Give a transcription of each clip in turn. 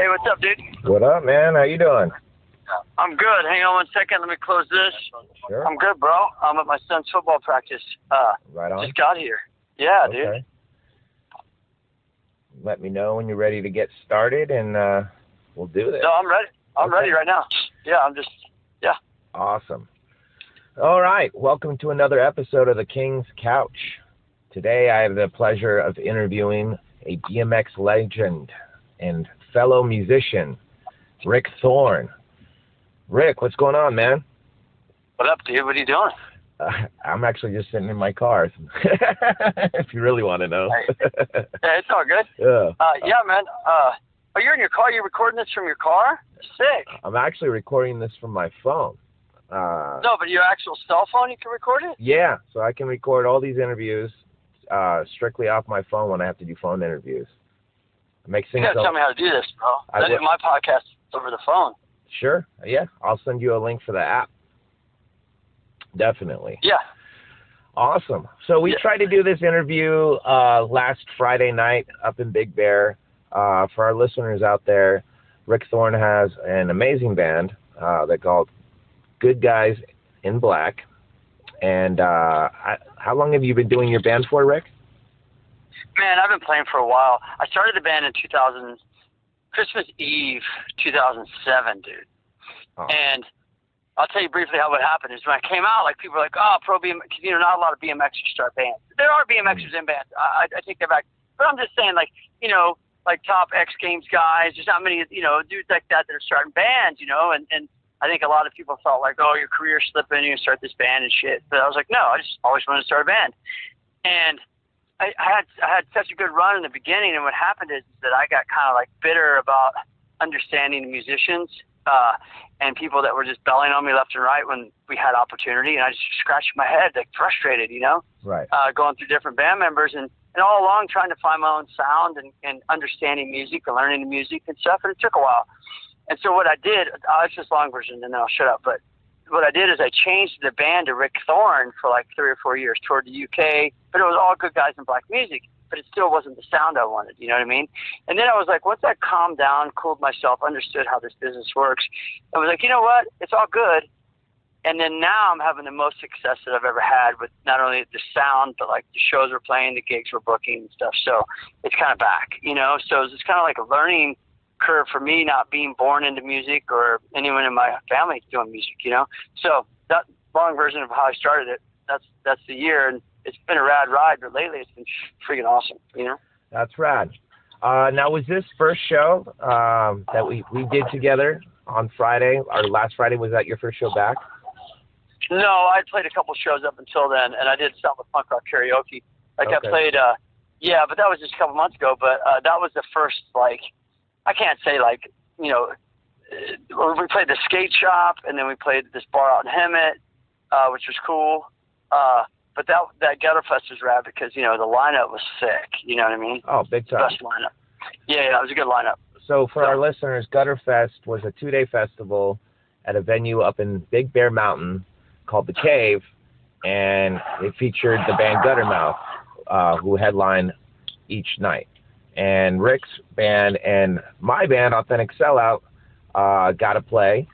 Hey, what's up, dude? What up, man? How you doing? I'm good. Hang on one second. Let me close this. Sure. I'm good, bro. I'm at my son's football practice. Right on. Just got here. Yeah, Okay. dude. Let me know when you're ready to get started, and we'll do this. No, I'm ready. I'm ready right now. Yeah, yeah. Awesome. All right. Welcome to another episode of The King's Couch. Today, I have the pleasure of interviewing a BMX legend and fellow musician, Rick Thorne. Rick, what's going on, man? What up, dude? What are you doing? I'm actually just sitting in my car, if you really want to know. Yeah, it's all good. Yeah, man. Oh, you're in your car? You're recording this from your car? Sick. I'm actually recording this from my phone. No, but your actual cell phone, you can record it? Yeah, so I can record all these interviews strictly off my phone when I have to do phone interviews. It makes things. You gotta tell me how to do this, bro. I do my podcast over the phone. Sure. Yeah, I'll send you a link for the app. Definitely. Yeah. Awesome. So we tried to do this interview last Friday night up in Big Bear. For our listeners out there, Rick Thorne has an amazing band they're called Good Guys in Black. And how long have you been doing your band for, Rick? Man, I've been playing for a while. I started the band in Christmas Eve 2007, dude. Oh. And I'll tell you briefly how what happened is when I came out, like people were like, "Oh, pro BMX," you know, not a lot of BMXers start bands. There are BMXers in bands. I take that back. But I'm just saying, like, you know, like top X Games guys. There's not many, you know, dudes like that are starting bands, you know. And I think a lot of people thought like, "Oh, your career's slipping, you start this band and shit." But I was like, no, I just always wanted to start a band. And I had such a good run in the beginning, and what happened is that I got kind of like bitter about understanding the musicians and people that were just belling on me left and right when we had opportunity, and I just scratched my head, like frustrated, you know, right. Going through different band members and all along trying to find my own sound and understanding music and learning the music and stuff, and it took a while. And so what I did, it's just long version, and then I'll shut up, but what I did is I changed the band to Rick Thorne for like 3 or 4 years, toured the UK, but it was all Good Guys in Black music, but it still wasn't the sound I wanted, you know what I mean? And then I was like, once I calmed down, cooled myself, understood how this business works, I was like, you know what, it's all good. And then now I'm having the most success that I've ever had with not only the sound, but like the shows we're playing, the gigs we're booking and stuff. So it's kind of back, you know? So it's kind of like a learning curve for me, not being born into music or anyone in my family doing music, you know? So that long version of how I started it, that's the year, and it's been a rad ride, but lately it's been freaking awesome, you know? That's rad. Now, was this first show that we did together on Friday, or last Friday, was that your first show back? No, I played a couple shows up until then, and I did something with punk rock karaoke. Like okay. I played, yeah, but that was just a couple months ago, but that was the first, like, I can't say like, you know, we played the skate shop, and then we played this bar out in Hemet, which was cool. But that Gutter Fest was rad because, you know, the lineup was sick. You know what I mean? Oh, big time. Best lineup. Yeah, it was a good lineup. So for our listeners, Gutter Fest was a 2-day festival at a venue up in Big Bear Mountain called The Cave, and it featured the band Guttermouth, who headlined each night. And Rick's band and my band, Authentic Sellout, got to play.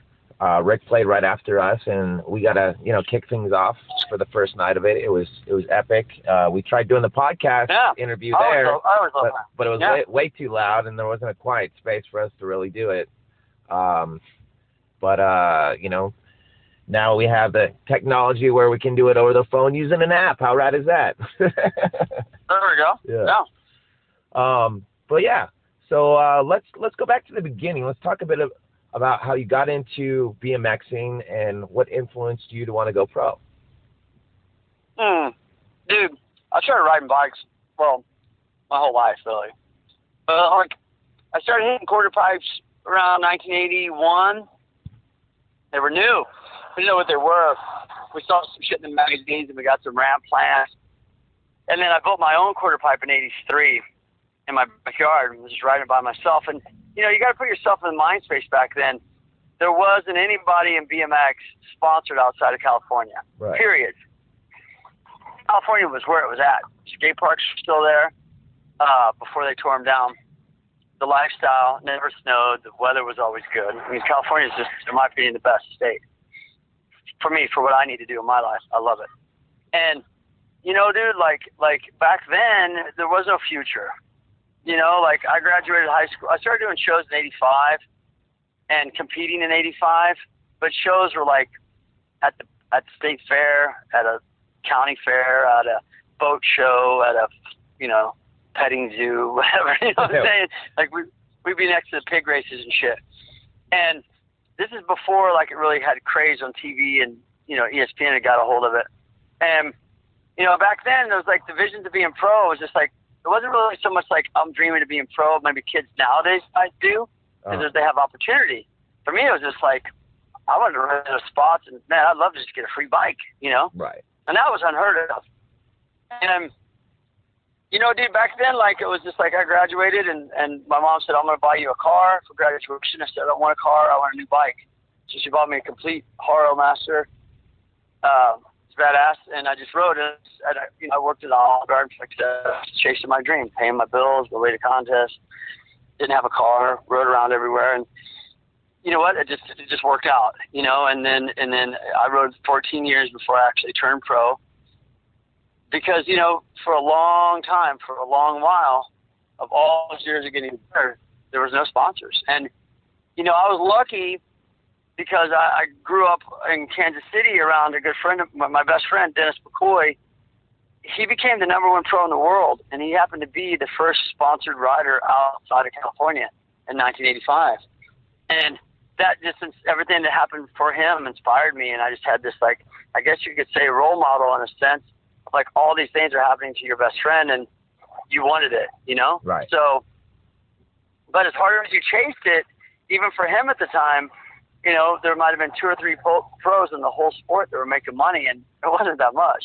Rick played right after us, and we got to, you know, kick things off for the first night of it. It was epic. We tried doing the podcast interview there, but it was way too loud, and there wasn't a quiet space for us to really do it. But you know, now we have the technology where we can do it over the phone using an app. How rad is that? There we go. Yeah. But yeah, so let's go back to the beginning. Let's talk a bit about how you got into BMXing and what influenced you to want to go pro. Dude, I started riding bikes, well, my whole life, really. Like, I started hitting quarter pipes around 1981. They were new. We didn't know what they were. We saw some shit in the magazines, and we got some ramp plans. And then I built my own quarter pipe in 83 in my backyard and was just riding by myself. And, you know, you got to put yourself in the mind space back then. There wasn't anybody in BMX sponsored outside of California, period. California was where it was at. Skate parks were still there before they tore them down. the lifestyle, never snowed, the weather was always good. I mean, California is just, in my opinion, the best state for me, for what I need to do in my life. I love it. And, you know, dude, like back then, there was no future. You know, like I graduated high school. I started doing shows in 85 and competing in 85, but shows were like at the state fair, at a county fair, at a boat show, at a, you know, petting zoo, whatever, you know what I'm saying? Like we'd be next to the pig races and shit. And this is before like it really had craze on TV and, you know, ESPN had got a hold of it. And, you know, back then there was like the vision to being pro was just like, it wasn't really so much like I'm dreaming of being pro. Maybe kids nowadays might do because they have opportunity. For me, it was just like, I wanted to run those spots and man, I'd love to just get a free bike, you know? Right. And that was unheard of. And, you know, dude, back then, like, it was just like I graduated and my mom said, I'm going to buy you a car for graduation. I said, I don't want a car. I want a new bike. So she bought me a complete Haro Master. It's badass. And I just rode it. And I worked at Olive Garden, chasing my dream, paying my bills, the way to contest. Didn't have a car, rode around everywhere. And you know what? It just worked out, you know, and then I rode 14 years before I actually turned pro. Because, you know, for a long time, for a long while, of all those years of getting better, there was no sponsors. And, you know, I was lucky because I grew up in Kansas City around a good friend of my best friend, Dennis McCoy. He became the #1 pro in the world, and he happened to be the first sponsored rider outside of California in 1985. And that just, everything that happened for him inspired me, and I just had this, like, I guess you could say role model in a sense. Like all these things are happening to your best friend and you wanted it, you know? Right. So, but as hard as you chased it, even for him at the time, you know, there might have been 2 or 3 pros in the whole sport that were making money and it wasn't that much.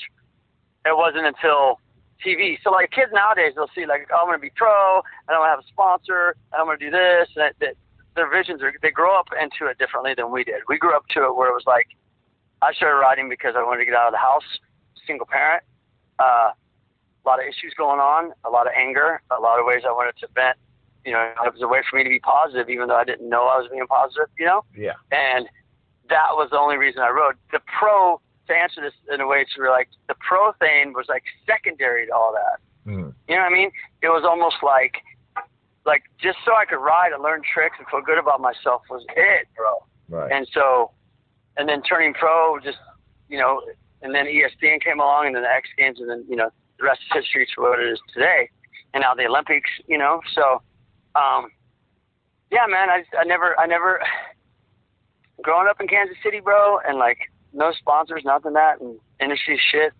It wasn't until TV. So like kids nowadays, they'll see like, oh, I'm going to be pro and I'm going to have a sponsor and I'm going to do this. And that their visions they grow up into it differently than we did. We grew up to it where it was like, I started riding because I wanted to get out of the house, single parent. A lot of issues going on, a lot of anger, a lot of ways I wanted to vent. You know, it was a way for me to be positive, even though I didn't know I was being positive, you know? Yeah. And that was the only reason I rode. The pro, to answer this in a way, it's like the pro thing was like secondary to all that. Mm. You know what I mean? It was almost like just so I could ride and learn tricks and feel good about myself was it, bro. Right. And so, and then turning pro just, you know, and then ESPN came along, and then the X Games, and then, you know, the rest is history for what it is today. And now the Olympics, you know. So, yeah, man, I never, growing up in Kansas City, bro, and like no sponsors, nothing that, and industry shit.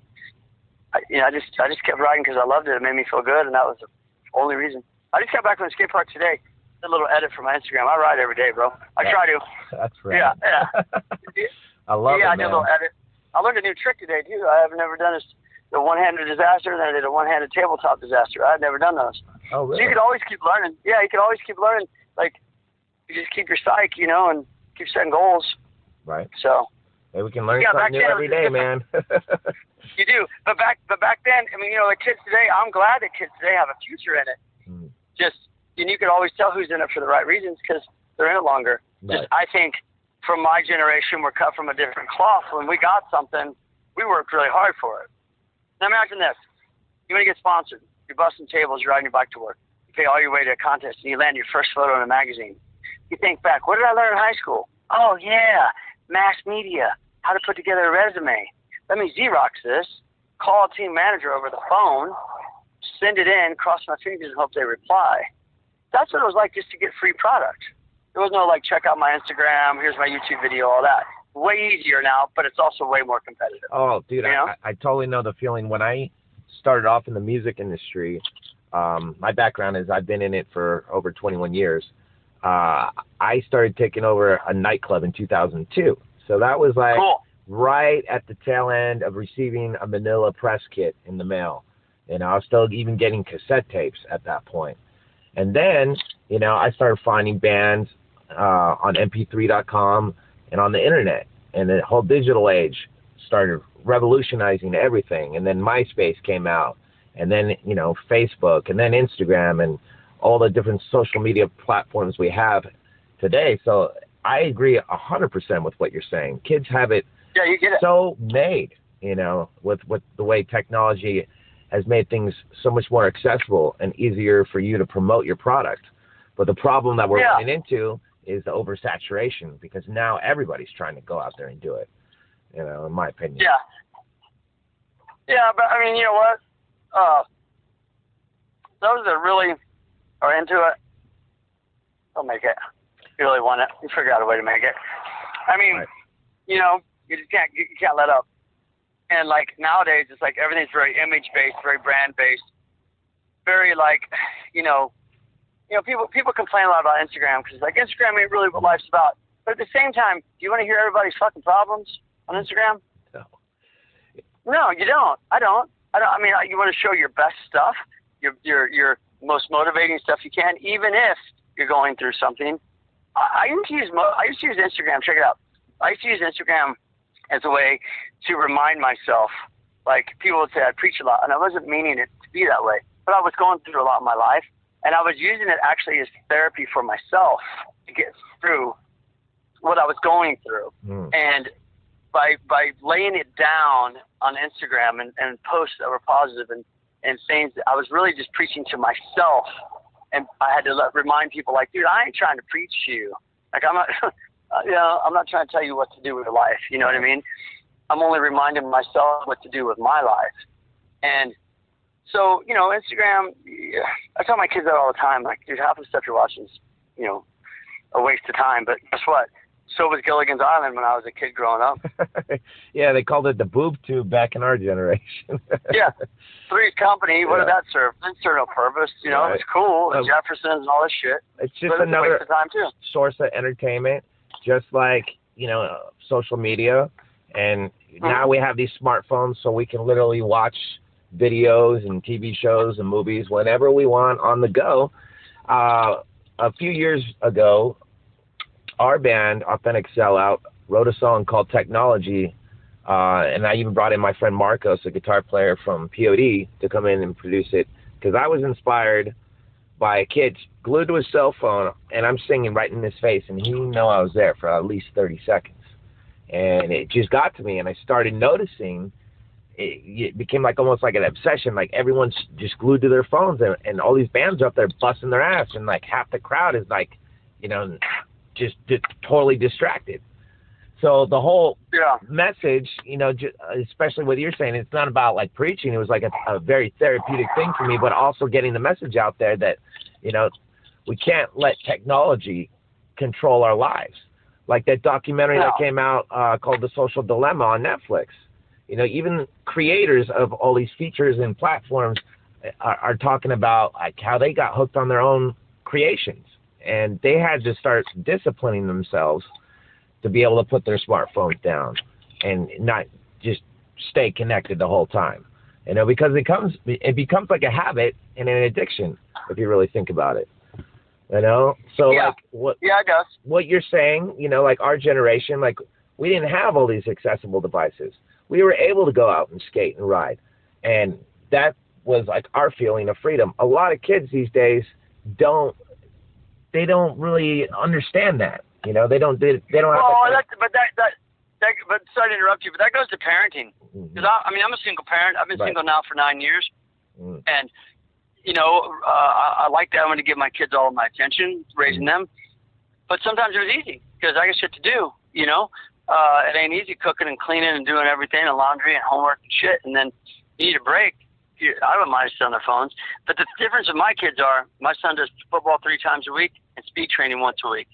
I just kept riding because I loved it. It made me feel good, and that was the only reason. I just got back from the skate park today. Did a little edit for my Instagram. I ride every day, bro. I try to. That's right. Yeah. I love it, Yeah, I man. did a little edit. I learned a new trick today, too. I have never done the one-handed disaster, and then I did a one-handed tabletop disaster. I've never done those. Oh, really? So you could always keep learning. Yeah, you could always keep learning. Like, you just keep your psyche, you know, and keep setting goals. Right. So. Hey, we can learn something new every day, man. You do. But back then, I mean, you know, the kids today, I'm glad that kids today have a future in it. Mm. And you could always tell who's in it for the right reasons because they're in it longer. Right. Just, I think, from my generation, we're cut from a different cloth. When we got something, we worked really hard for it. Now imagine this. You want to get sponsored. You're busting tables. You're riding your bike to work. You pay all your way to a contest, and you land your first photo in a magazine. You think back, what did I learn in high school? Oh, yeah, mass media, how to put together a resume. Let me Xerox this, call a team manager over the phone, send it in, cross my fingers, and hope they reply. That's what it was like just to get free product. There was no, like, check out my Instagram, here's my YouTube video, all that. Way easier now, but it's also way more competitive. Oh, dude, you know? I totally know the feeling. When I started off in the music industry, my background is I've been in it for over 21 years. I started taking over a nightclub in 2002. So that was like right at the tail end of receiving a manila press kit in the mail. You know, I was still even getting cassette tapes at that point. And then, you know, I started finding bands on mp3.com and on the internet. And the whole digital age started revolutionizing everything. And then MySpace came out. And then, you know, Facebook, and then Instagram, and all the different social media platforms we have today. So I agree 100% with what you're saying. Kids have it, you get it. So made, with the way technology has made things so much more accessible and easier for you to promote your product. But the problem that we're running into is the oversaturation, because now everybody's trying to go out there and do it, in my opinion. Yeah. Yeah, but I mean, you know what? Those that really are into it, they'll make it. You really want it, you figure out a way to make it. I mean, right. You just can't let up. And like nowadays, it's like everything's very image-based, very brand-based, very like, people complain a lot about Instagram because like Instagram ain't really what life's about. But at the same time, do you want to hear everybody's fucking problems on Instagram? No. No, you don't. I don't. I mean, you want to show your best stuff, your most motivating stuff you can, even if you're going through something. I used to use Instagram. Check it out. I used to use Instagram as a way to remind myself. Like people would say I preach a lot, and I wasn't meaning it to be that way, but I was going through a lot in my life, and I was using it actually as therapy for myself to get through what I was going through. And by laying it down on Instagram and posts that were positive and things, I was really just preaching to myself. And I had to remind people, like, dude, I ain't trying to preach to you. Like, I'm not, I'm not trying to tell you what to do with your life. You know what I mean? I'm only reminding myself what to do with my life. And so, Instagram, I tell my kids that all the time. Like, dude, half the stuff you're watching is, a waste of time. But guess what? So was Gilligan's Island when I was a kid growing up. Yeah, they called it the boob tube back in our generation. Yeah. Three's Company, what did that serve? It didn't serve no purpose. Right. It was cool. The Jeffersons and all this shit. It's just another waste of time too. Source of entertainment, just like, social media. And now we have these smartphones, so we can literally watch videos and TV shows and movies whenever we want on the go. A few years ago, our band, Authentic Sellout, wrote a song called Technology, and I even brought in my friend Marcos, a guitar player from POD, to come in and produce it, because I was inspired by a kid glued to his cell phone, and I'm singing right in his face, and he didn't know I was there for at least 30 seconds. And it just got to me, and I started noticing it became like almost like an obsession. Like everyone's just glued to their phones, and all these bands up there busting their ass, and like half the crowd is like, just totally distracted. So the whole message, especially what you're saying, it's not about like preaching. It was like a very therapeutic thing for me, but also getting the message out there that, we can't let technology control our lives. Like that documentary that came out called The Social Dilemma on Netflix. Even creators of all these features and platforms are talking about like how they got hooked on their own creations. And they had to start disciplining themselves to be able to put their smartphones down and not just stay connected the whole time. Because it becomes like a habit and an addiction if you really think about it. So like it does. What you're saying, like our generation, like we didn't have all these accessible devices. We were able to go out and skate and ride, and that was like our feeling of freedom. A lot of kids these days don't really understand that. They don't have. But sorry to interrupt you, but that goes to parenting. Because I'm a single parent. I've been single now for 9 years, and I like that. I'm going to give my kids all of my attention, raising them. But sometimes it was easy because I got shit to do. It ain't easy cooking and cleaning and doing everything and laundry and homework and shit. And then you need a break. I don't mind sitting on their phones. But the difference with my kids are my son does football 3 times a week and speed training once a week.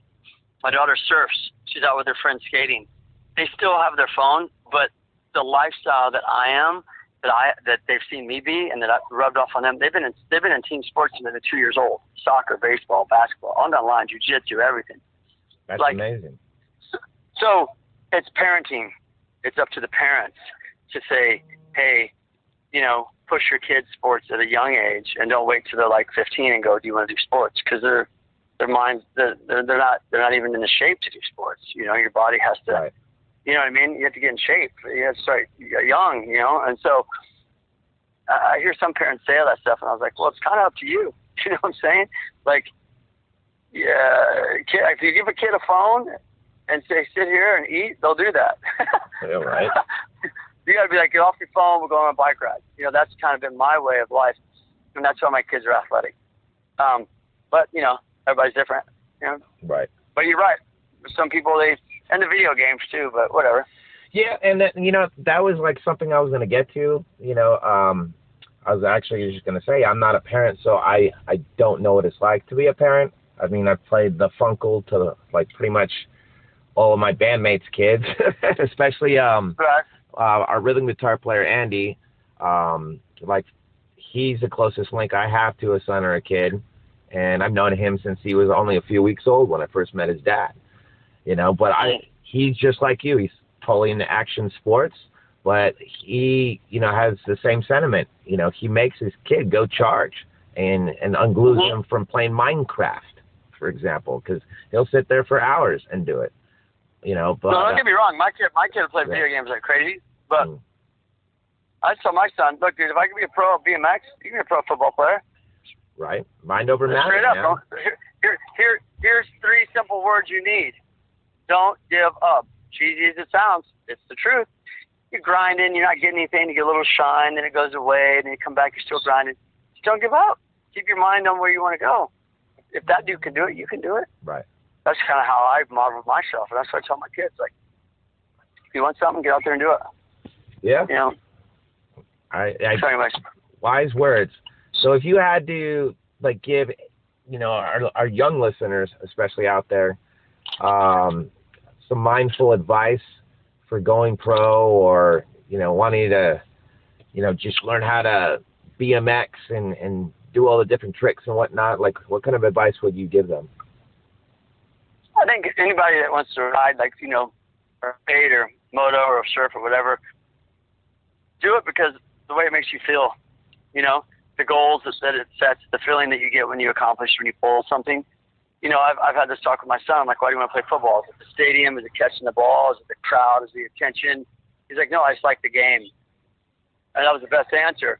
My daughter surfs. She's out with her friends skating. They still have their phone, but the lifestyle that I am, that they've seen me be, and that I've rubbed off on them. They've been in team sports since they're 2 years old. Soccer, baseball, basketball, on the line, jiu-jitsu, everything. That's amazing. So it's parenting. It's up to the parents to say, hey, push your kids' sports at a young age, and don't wait till they're like 15 and go, do you want to do sports? Because their minds, they're not even in the shape to do sports. Your body has to. Right. You know what I mean? You have to get in shape. You have to start young, And so I hear some parents say all that stuff, and I was like, well, it's kind of up to you. You know what I'm saying? Like, yeah, if you give a kid a phone and say, sit here and eat, they'll do that. Yeah, right. You got to be like, get off your phone, we're going on a bike ride. You know, that's kind of been my way of life. And that's why my kids are athletic. But, you know, everybody's different. You know? Right. But you're right. Some people, and the video games too, but whatever. Yeah, and that, you know, that was like something I was going to get to. You know, I was actually just going to say I'm not a parent, so I don't know what it's like to be a parent. I mean, I've played the Funkle to like pretty much all of my bandmates' kids, especially Right. Our rhythm guitar player Andy. Like, he's the closest link I have to a son or a kid, and I've known him since he was only a few weeks old when I first met his dad. You know, but he's just like you. He's totally into action sports, but he, you know, has the same sentiment. You know, he makes his kid go charge and unglues him from playing Minecraft, for example, because he'll sit there for hours and do it. You know, but no, don't get me wrong. My kid played video games like crazy, but I tell my son, look, dude, if I could be a pro at BMX, you can be a pro football player. Right. Mind over matter. Straight up. Here's 3 simple words you need. Don't give up. Cheesy as it sounds, it's the truth. You're grinding, you're not getting anything, you get a little shine, then it goes away, then you come back, you're still grinding. Just don't give up. Keep your mind on where you want to go. If that dude can do it, you can do it. Right. That's kind of how I modeled myself, and that's what I tell my kids. Like, if you want something, get out there and do it. Yeah. You know. So anyways. Wise words. So if you had to like give, you know, our young listeners, especially out there, some mindful advice for going pro, or, you know, wanting to, you know, just learn how to BMX and do all the different tricks and whatnot, like what kind of advice would you give them? I think anybody that wants to ride, like, you know, or skate or moto or surf or whatever, do it because the way it makes you feel, you know, the goals that it sets, the feeling that you get when you accomplish, when you pull something. You know, I've had this talk with my son. I'm like, why do you want to play football? Is it the stadium? Is it catching the ball? Is it the crowd? Is it the attention? He's like, no, I just like the game. And that was the best answer.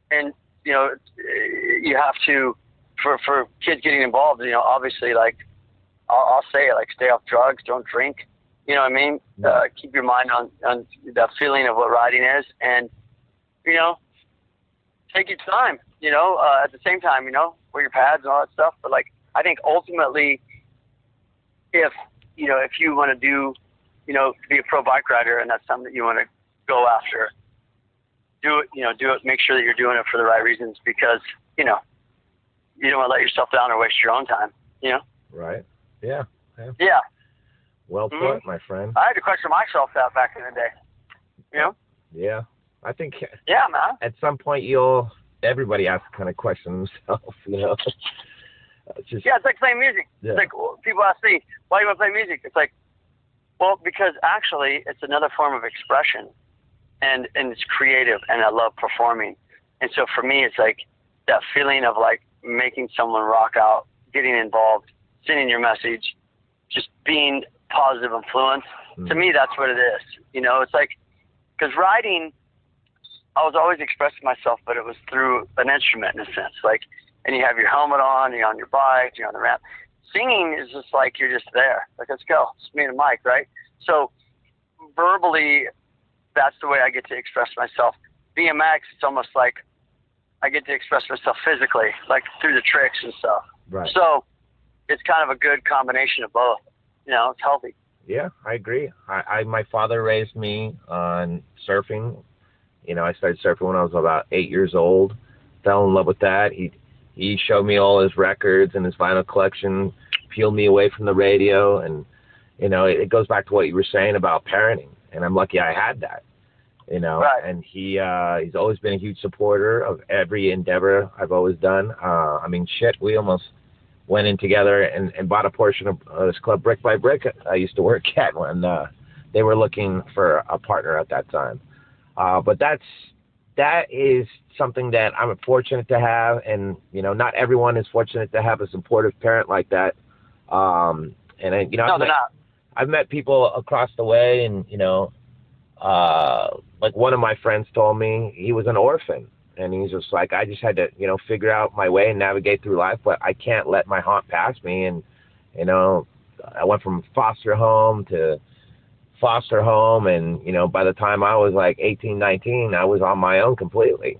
And, you know, you have to, for kids getting involved, you know, obviously, like, I'll say it, like, stay off drugs, don't drink. You know what I mean? Keep your mind on that feeling of what riding is. And, you know, take your time, you know, at the same time, you know, wear your pads and all that stuff. But, like, I think ultimately, if you want to do, you know, be a pro bike rider and that's something that you want to go after, do it, make sure that you're doing it for the right reasons, because, you know, you don't want to let yourself down or waste your own time, you know? Right. Yeah. Yeah. Well put, my friend. I had to question myself that back in the day, you know? Yeah. I think yeah, man. At some point everybody has to kind of question themselves, you know? It's like playing music. Yeah. It's like, people ask me, why do you want to play music? It's like, well, because actually it's another form of expression, and it's creative, and I love performing. And so for me, it's like that feeling of like making someone rock out, getting involved, sending your message, just being positive influence. To me, that's what it is. You know, it's like, because riding, I was always expressing myself, but it was through an instrument in a sense. Like, and you have your helmet on, you're on your bike, you're on the ramp. Singing is just like you're just there. Like, let's go. It's me and Mike, right? So verbally, that's the way I get to express myself. BMX, it's almost like I get to express myself physically, like through the tricks and stuff. Right. So it's kind of a good combination of both. You know, it's healthy. Yeah, I agree. My father raised me on surfing. You know, I started surfing when I was about 8 years old. Fell in love with that. He showed me all his records and his vinyl collection, peeled me away from the radio. And, you know, it goes back to what you were saying about parenting. And I'm lucky I had that, you know. Right. And he's always been a huge supporter of every endeavor I've always done. I mean, shit, we almost went in together and bought a portion of this club, Brick by Brick, I used to work at when they were looking for a partner at that time. But that is something that I'm fortunate to have, and, you know, not everyone is fortunate to have a supportive parent like that. And you know, no, I've met people across the way, and, you know, like one of my friends told me he was an orphan, And he's just like, I just had to, figure out my way and navigate through life, but I can't let my haunt pass me. And, I went from foster home to foster home. And, by the time I was like 18, 19, I was on my own completely,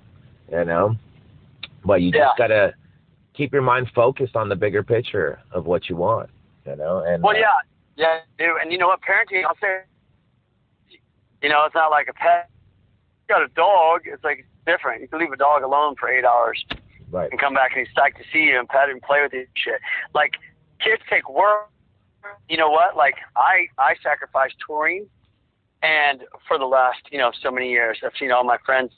But you just got to keep your mind focused on the bigger picture of what you want, And well, yeah, dude. And you know what, parenting, I'll say, it's not like a pet. You got a dog, it's like different. You can leave a dog alone for 8 hours, right, and come back and he's psyched to see you and pet him and play with you and shit. Like, kids take work. You know what? Like, I sacrificed touring, and for the last, so many years, I've seen all my friends,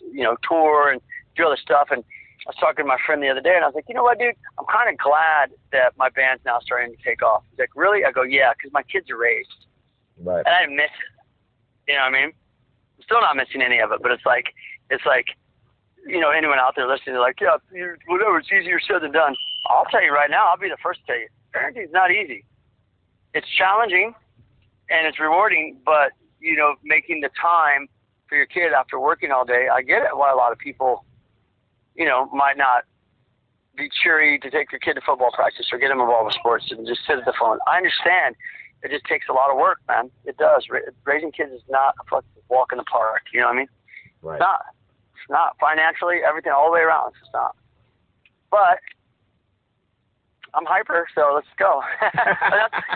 tour and do other stuff. And I was talking to my friend the other day, and I was like, you know what, dude? I'm kind of glad that my band's now starting to take off. He's like, really? I go, yeah, because my kids are raised. Right. And I didn't miss it. You know what I mean? I'm still not missing any of it, but it's like, anyone out there listening, they're like, yeah, whatever, it's easier said than done. I'll tell you right now, I'll be the first to tell you, parenting is not easy. It's challenging and it's rewarding, but, making the time for your kid after working all day, I get it why a lot of people, might not be cheery to take your kid to football practice or get them involved with sports and just sit at the phone. I understand. It just takes a lot of work, man. It does. Raising kids is not a fucking walk in the park. You know what I mean? Right. It's not. Financially, everything all the way around. It's not. But I'm hyper, so let's go.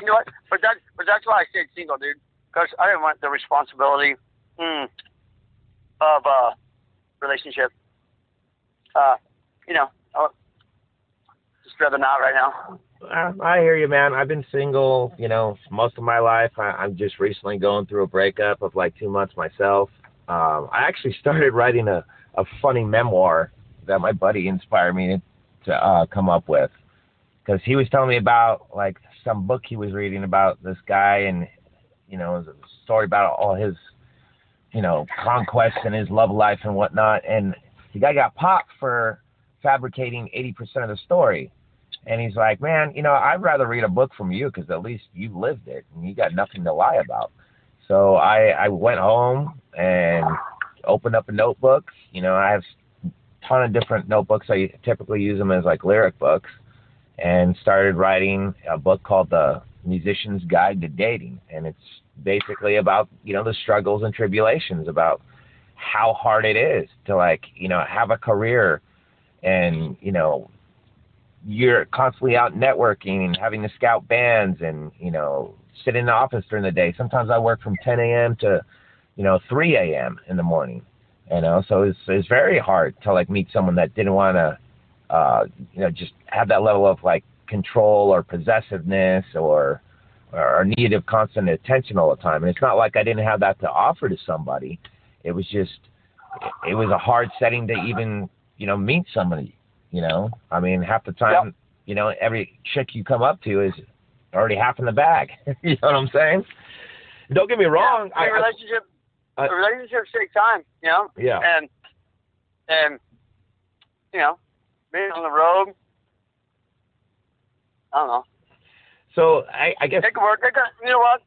You know what? But that's why I stayed single, dude. Because I didn't want the responsibility of a relationship. Just rather not right now. I hear you, man. I've been single, most of my life. I'm just recently going through a breakup of like 2 months myself. I actually started writing a funny memoir that my buddy inspired me to come up with, because he was telling me about like some book he was reading about this guy, and it was a story about all his conquests and his love life and whatnot, and the guy got popped for fabricating 80% of the story. And he's like, man, I'd rather read a book from you, because at least you lived it and you got nothing to lie about. So I went home and opened up a notebook. I have a ton of different notebooks. I typically use them as like lyric books, and started writing a book called The Musician's Guide to Dating. And it's basically about, the struggles and tribulations, about how hard it is to have a career, and, you're constantly out networking and having to scout bands and, sit in the office during the day. Sometimes I work from 10 a.m. to, 3 a.m. in the morning, so it's very hard to meet someone that didn't want to, just have that level of control or possessiveness or need of constant attention all the time. And it's not like I didn't have that to offer to somebody. It was just, it was a hard setting to even, meet somebody, I mean, half the time, every chick you come up to is already half in the bag. You know what I'm saying? Don't get me wrong. Yeah, relationships take time, Yeah. And, being on the road, I don't know. So I guess it could work. You know what?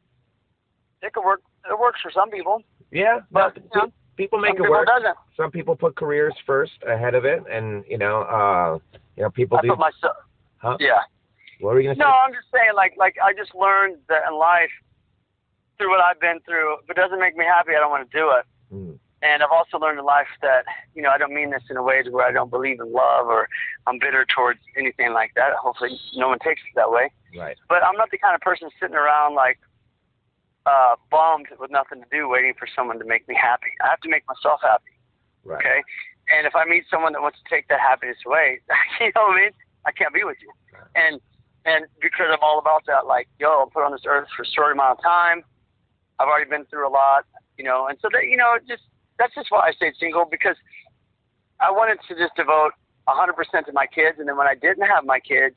It could work. It works for some people. Yeah, but people make it work. Some people put careers first ahead of it, and people do. Huh? Yeah. What were you gonna say? No, I'm just saying, like I just learned that in life, through what I've been through, if it doesn't make me happy, I don't want to do it. Mm. And I've also learned in life that, I don't mean this in a way where I don't believe in love or I'm bitter towards anything like that. Hopefully no one takes it that way. Right. But I'm not the kind of person sitting around bummed with nothing to do, waiting for someone to make me happy. I have to make myself happy. Right. Okay? And if I meet someone that wants to take that happiness away, you know what I mean? I can't be with you. Right. And because I'm all about that, I'm put on this earth for a short amount of time. I've already been through a lot, and so that, that's just why I stayed single, because I wanted to just devote 100% to my kids. And then when I didn't have my kids,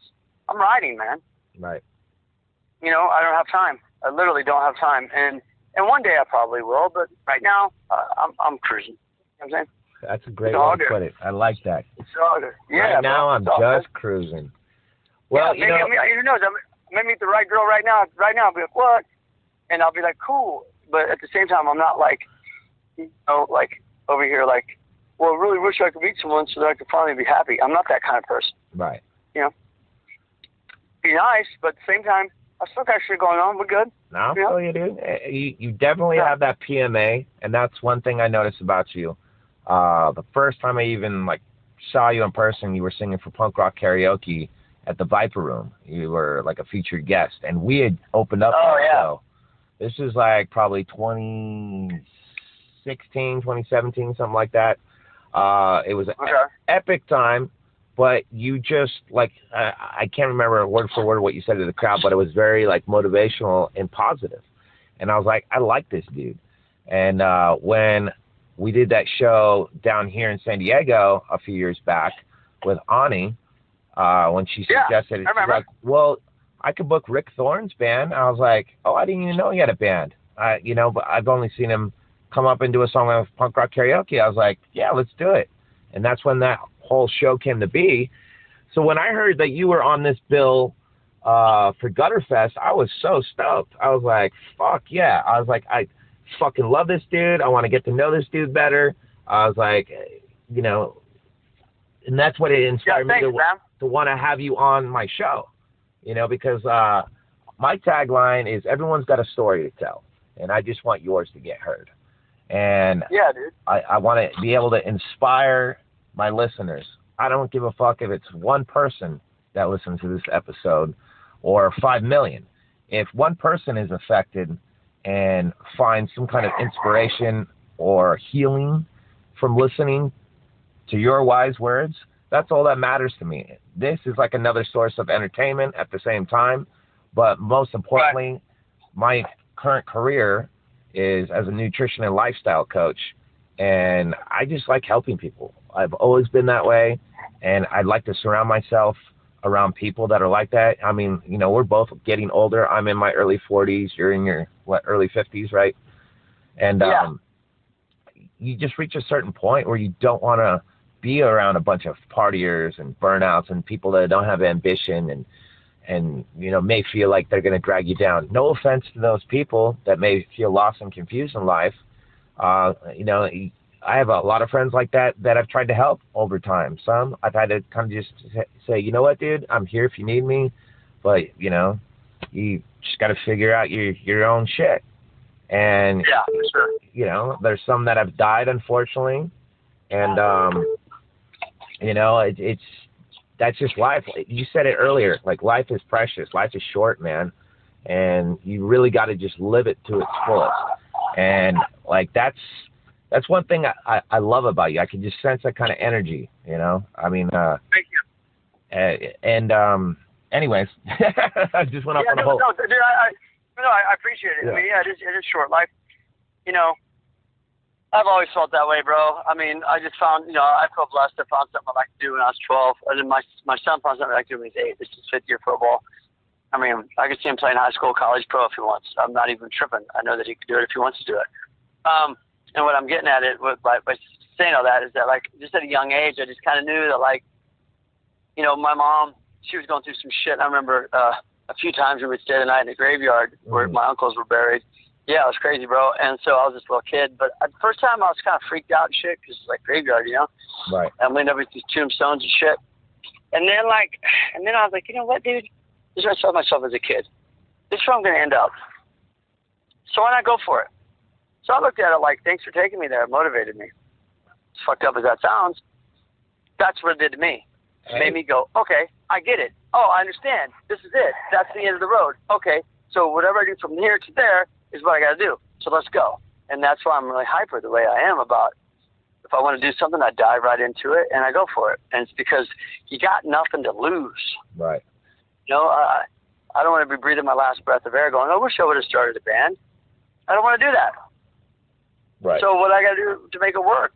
I'm riding, man. Right. I don't have time. I literally don't have time. And one day I probably will, but right now I'm cruising. You know what I'm saying? That's a great way to put it. I like that. It's all good. Yeah, right now I'm just cruising. Well, who knows? I may meet the right girl right now. Right now I'll be like, what? And I'll be like, cool. But at the same time, I'm not over here well, I really wish I could meet someone so that I could finally be happy. I'm not that kind of person. Right. You know, be nice, but at the same time, I still got shit going on. We're good. No, I feel you, dude. You definitely have that PMA, and that's one thing I noticed about you. The first time I even like saw you in person, you were singing for punk rock karaoke at the Viper Room. You were like a featured guest, and we had opened up that show. This is like probably 2016, 2017, something like that. It was an epic time, but you just like, I can't remember word for word what you said to the crowd, but it was very like motivational and positive. And I was like, I like this dude. And when we did that show down here in San Diego a few years back with Ani, when she suggested it, she's like, well, I could book Rick Thorne's band. I was like, oh, I didn't even know he had a band. You know, but I've only seen him come up and do a song on punk rock karaoke. I was like, yeah, let's do it. And that's when that whole show came to be. So when I heard that you were on this bill for Gutterfest, I was so stoked. I was like, fuck yeah. I was like, I fucking love this dude. I want to get to know this dude better. I was like, you know, and that's what it inspired me to want to have you on my show. You know, because my tagline is everyone's got a story to tell, and I just want yours to get heard. And yeah, dude. I want to be able to inspire my listeners. I don't give a fuck if it's one person that listens to this episode or 5 million. If one person is affected and finds some kind of inspiration or healing from listening to your wise words, that's all that matters to me. This is like another source of entertainment at the same time, but most importantly, my current career is as a nutrition and lifestyle coach, and I just like helping people. I've always been that way, and I'd like to surround myself around people that are like that. I mean, you know, we're both getting older. I'm in my early 40s. You're in your, early 50s, right? And you just reach a certain point where you don't want to be around a bunch of partiers and burnouts and people that don't have ambition and you know, may feel like they're going to drag you down. No offense to those people that may feel lost and confused in life. You know, I have a lot of friends like that I've tried to help over time. Some I've had to kind of just say, you know what, dude, I'm here if you need me, but you know, you just got to figure out your own shit. And you know, there's some that have died, unfortunately, and you know, it's that's just life. You said it earlier, like life is precious, life is short, man, and you really got to just live it to its fullest. And like that's one thing I love about you. I can just sense that kind of energy, you know. I mean, thank you. And anyways, I just went up on a whole. No, dude, I appreciate it. Yeah. I mean, yeah, it is short life. You know, I've always felt that way, bro. I mean, I just found, you know, I feel blessed. I found something I like to do when I was 12. And then my son found something I like to do when he was 8. This is 5th year football. I mean, I could see him playing high school, college, pro if he wants. I'm not even tripping. I know that he could do it if he wants to do it. And what I'm getting at it by saying all that is that, like, just at a young age, I just kind of knew that, like, you know, my mom, she was going through some shit. I remember a few times when we'd stay the night in the graveyard where my uncles were buried. Yeah, it was crazy, bro. And so I was this little kid. But the first time I was kind of freaked out and shit because it's like graveyard, you know? Right. And we ended up with these tombstones and shit. And then, like, I was like, you know what, dude? This is what I told myself as a kid. This is where I'm going to end up. So why not go for it? So I looked at it like, thanks for taking me there. It motivated me. As fucked up as that sounds, that's what it did to me. It made me go, okay, I get it. Oh, I understand. This is it. That's the end of the road. Okay, so whatever I do from here to there is what I got to do. So let's go. And that's why I'm really hyper the way I am about if I want to do something, I dive right into it and I go for it. And it's because you got nothing to lose. Right. You know, I don't want to be breathing my last breath of air going, I wish I would have started a band. I don't want to do that. Right. So what I got to do to make it work?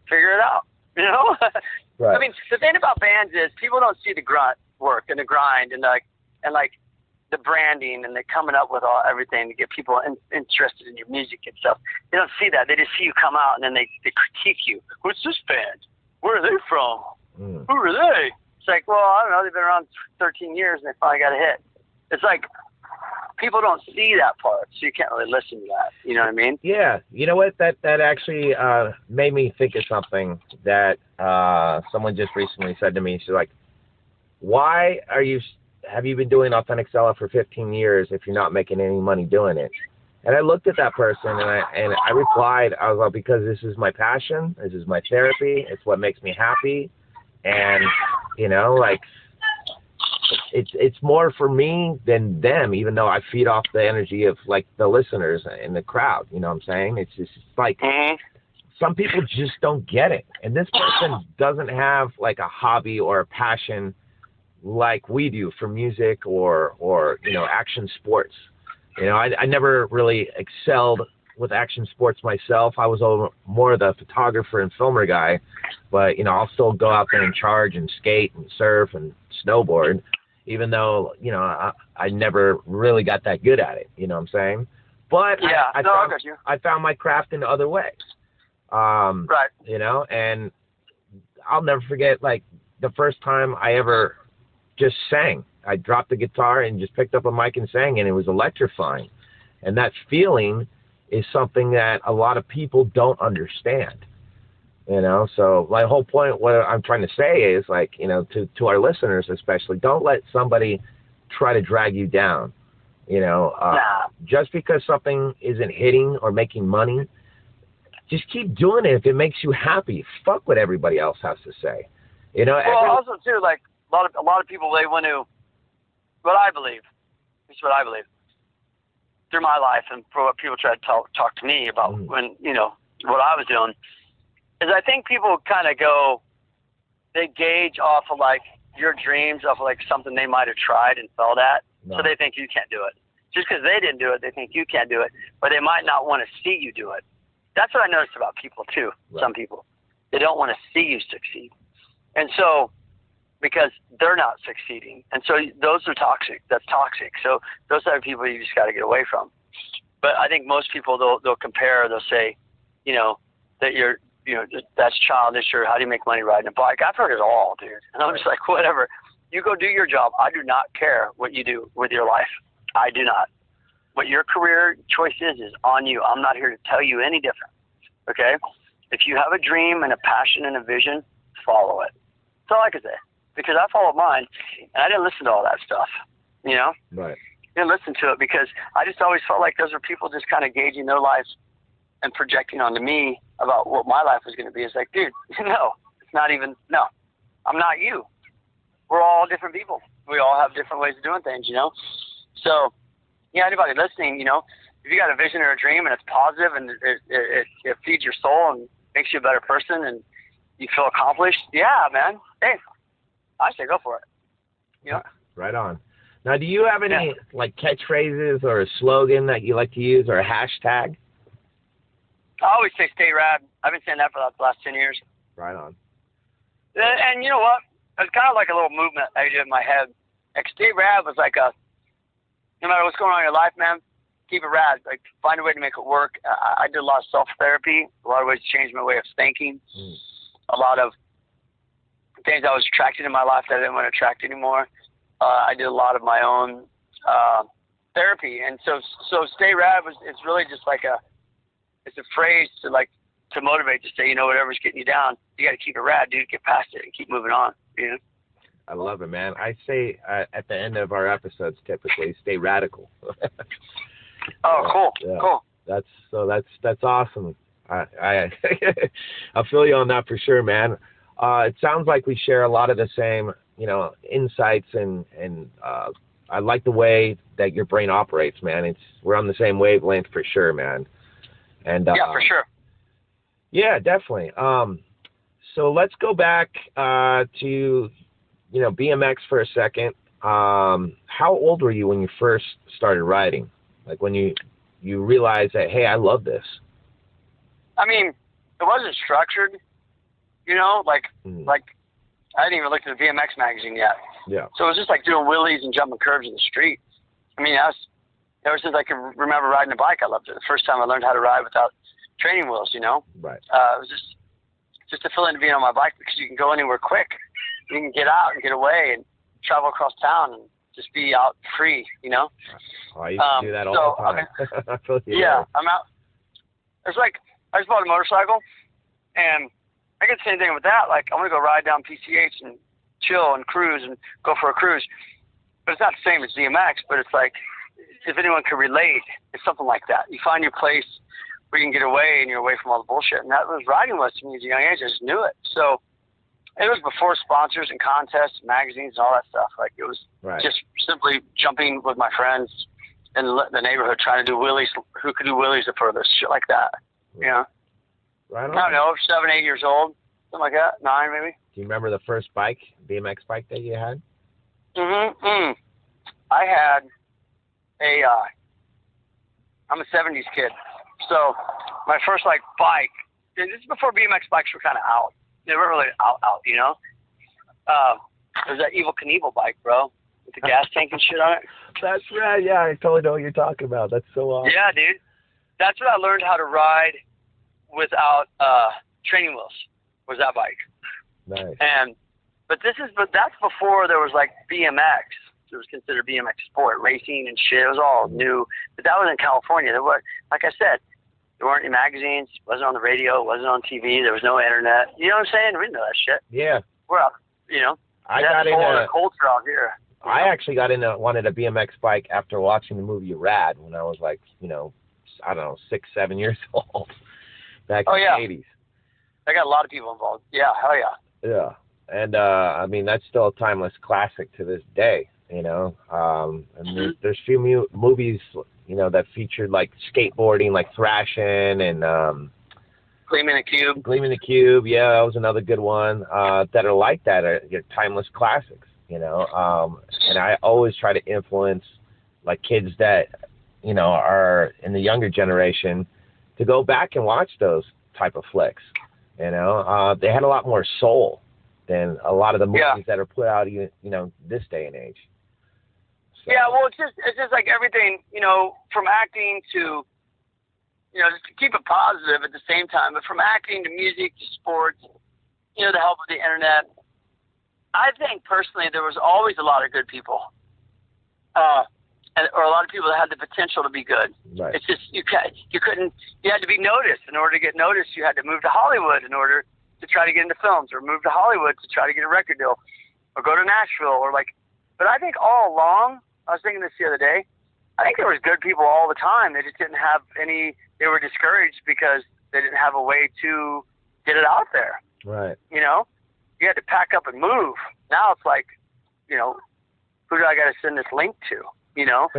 Figure it out. You know? Right. I mean, the thing about bands is people don't see the grunt work and the grind and the branding and the coming up with everything to get people interested in your music and stuff. They don't see that. They just see you come out and then they critique you. What's this band? Where are they from? Who are they? It's like, well, I don't know. They've been around 13 years and they finally got a hit. It's like people don't see that part, so you can't really listen to that. You know what I mean? Yeah. You know what? That actually made me think of something that someone just recently said to me. She's like, "Why have you been doing Authentic Seller for 15 years if you're not making any money doing it?" And I looked at that person and I replied, I was like, because this is my passion, this is my therapy, it's what makes me happy, and like it's more for me than them, even though I feed off the energy of like the listeners and the crowd. You know what I'm saying? It's just like some people just don't get it, and this person doesn't have like a hobby or a passion like we do for music or action sports. I never really excelled with action sports myself. I was more the photographer and filmer guy, but I'll still go out there and charge and skate and surf and snowboard, even though I never really got that good at it. You know what I'm saying? But yeah, I found my craft in other ways. Right. And I'll never forget like the first time I ever just sang. I dropped the guitar and just picked up a mic and sang, and it was electrifying. And that feeling is something that a lot of people don't understand. So my whole point, what I'm trying to say is like, to our listeners especially, don't let somebody try to drag you down. Just because something isn't hitting or making money, just keep doing it if it makes you happy. Fuck what everybody else has to say. Also too, like a lot of people, they want to. What I believe, through my life and for what people try to talk to me about when, what I was doing, is I think people kind of they gauge off of like your dreams, off of like something they might have tried and failed at. No. So they think you can't do it. Just because they didn't do it, they think you can't do it, but they might not want to see you do it. That's what I noticed about people too. Right. Some people, they don't want to see you succeed. And so, because they're not succeeding. And so those are toxic. That's toxic. So those type of people you just got to get away from. But I think most people, they'll compare, they'll say, that you're, that's childish, or how do you make money riding a bike? I've heard it all, dude. And I'm just like, whatever. You go do your job. I do not care what you do with your life. I do not. What your career choice is on you. I'm not here to tell you any different. Okay? If you have a dream and a passion and a vision, follow it. That's all I can say. Because I followed mine, and I didn't listen to all that stuff, Right. Didn't listen to it because I just always felt like those are people just kind of gauging their lives and projecting onto me about what my life was going to be. It's like, dude, no, it's not even, no, I'm not you. We're all different people. We all have different ways of doing things, So, anybody listening, if you got a vision or a dream and it's positive and it feeds your soul and makes you a better person and you feel accomplished, yeah, man, hey, I say go for it. Right on. Now, do you have any like catchphrases or a slogan that you like to use or a hashtag? I always say stay rad. I've been saying that for the last 10 years. Right on. And you know what? It's kind of like a little movement I did in my head. Like stay rad was like no matter what's going on in your life, man, keep it rad. Like find a way to make it work. I did a lot of self-therapy, a lot of ways to change my way of thinking. A lot of things I was attracted in my life that I didn't want to attract anymore. I did a lot of my own therapy, and so stay rad it's really just like it's a phrase to motivate, to say, whatever's getting you down, you got to keep it rad, dude. Get past it and keep moving on. I love it, man. I say at the end of our episodes, typically, stay radical. Cool. Yeah. Cool. That's awesome. I feel you on that for sure, man. It sounds like we share a lot of the same, insights and I like the way that your brain operates, man. We're on the same wavelength for sure, man. And yeah, for sure. Yeah, definitely. So let's go back to BMX for a second. How old were you when you first started riding? Like when you realized that, hey, I love this. I mean, it wasn't structured, like I hadn't even looked at the BMX magazine yet. Yeah. So it was just like doing wheelies and jumping curves in the street. I mean, ever since I can remember riding a bike, I loved it. The first time I learned how to ride without training wheels, Right. It was just a feeling to being on my bike because you can go anywhere quick. You can get out and get away and travel across town and just be out free, you know? Oh, I used to do that all the time. I feel you yeah, there. I'm out. It's like, I just bought a motorcycle, and I get the same thing with that. Like, I'm going to go ride down PCH and chill and cruise and go for a cruise. But it's not the same as BMX, but it's like, if anyone could relate, it's something like that. You find your place where you can get away and you're away from all the bullshit. And that was riding was to me at a young age. I just knew it. So it was before sponsors and contests, magazines, and all that stuff. Like, it was just simply jumping with my friends in the neighborhood, trying to do wheelies, who could do wheelies the furthest, shit like that. You know? Right on. I don't know, 7, 8 years old, something like that, 9 maybe. Do you remember the first BMX bike that you had? I had I'm a 70s kid. So my first like bike, this is before BMX bikes were kind of out. They weren't really out, you know? It was that Evil Knievel bike, bro, with the gas tank and shit on it. That's right. Yeah, I totally know what you're talking about. That's so awesome. Yeah, dude. That's what I learned how to ride without training wheels, was that bike. Nice. But that's before there was like BMX. It was considered BMX sport, racing and shit. It was all new. But that was in California. There was, like I said, there weren't any magazines. It wasn't on the radio. It wasn't on TV. There was no internet. You know what I'm saying? We didn't know that shit. Yeah. We're out, you know. I got into culture out here. I actually wanted a BMX bike after watching the movie Rad when I was like, you know, I don't know, 6, 7 years old back in the 80s. I got a lot of people involved. Yeah, hell yeah. Yeah. And, I mean, that's still a timeless classic to this day, you know. And there's few movies, you know, that featured, like, skateboarding, like Thrashing and Gleaming the Cube, yeah, that was another good one. That are like that, are timeless classics, you know. And I always try to influence, like, kids that, you know, are in the younger generation to go back and watch those type of flicks, you know. They had a lot more soul than a lot of the movies that are put out, you know, this day and age. So. Yeah, well, it's just like everything, you know, from acting to, you know, just to keep it positive at the same time, but from acting to music to sports, you know, the help of the internet. I think personally there was always a lot of good people, or a lot of people that had the potential to be good. Right. It's just you had to be noticed. In order to get noticed, you had to move to Hollywood in order to try to get into films, or move to Hollywood to try to get a record deal, or go to Nashville, or like. But I think all along, I was thinking this the other day, I think there was good people all the time. They just didn't have any. They were discouraged because they didn't have a way to get it out there. Right. You know, you had to pack up and move. Now it's like, you know, who do I got to send this link to? You know.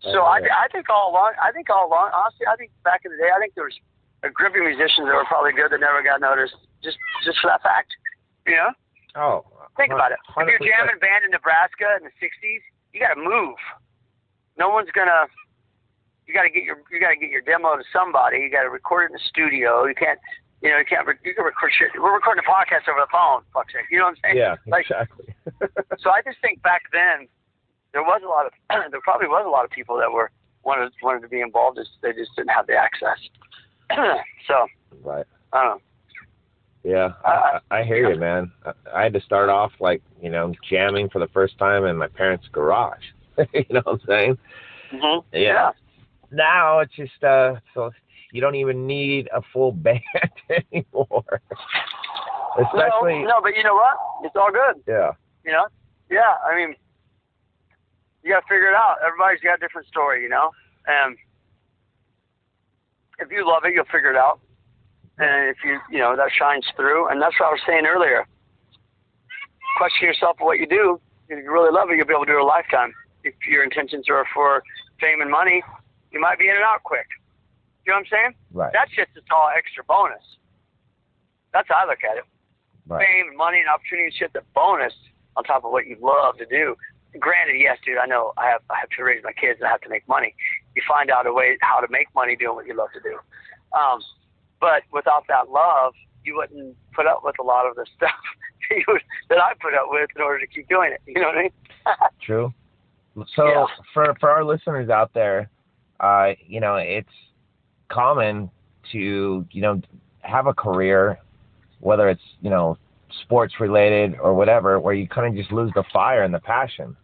So I think all along, honestly, I think back in the day, I think there was a group of musicians that were probably good that never got noticed, just for that fact. You know. Oh. Think about it. 100%. If you're jamming a band in Nebraska in the '60s, you got to move. No one's gonna. You got to get your demo to somebody. You got to record it in the studio. You can record shit. We're recording a podcast over the phone. Fuck's sake. You know what I'm saying? Yeah, like, exactly. So I just think back then there probably was a lot of people that wanted to be involved. They just didn't have the access. So. Right. I don't know. Yeah, I hear you, man. I had to start off, like, you know, jamming for the first time in my parents' garage. You know what I'm saying? Mm-hmm. Yeah. Now it's just so you don't even need a full band anymore. Especially no, but you know what? It's all good. Yeah. You know? Yeah. I mean, you got to figure it out. Everybody's got a different story, you know. And if you love it, you'll figure it out. And if you know, that shines through. And that's what I was saying earlier. Question yourself what you do. If you really love it, you'll be able to do it a lifetime. If your intentions are for fame and money, you might be in and out quick. You know what I'm saying? Right. That's just all extra bonus. That's how I look at it. Right. Fame and money and opportunity is just a bonus on top of what you love to do. Granted, yes, dude, I know I have to raise my kids and I have to make money. You find out a way how to make money doing what you love to do. But without that love, you wouldn't put up with a lot of the stuff that I put up with in order to keep doing it. You know what I mean? True. So for our listeners out there, you know, it's common to, you know, have a career, whether it's, you know, sports related or whatever, where you kind of just lose the fire and the passion.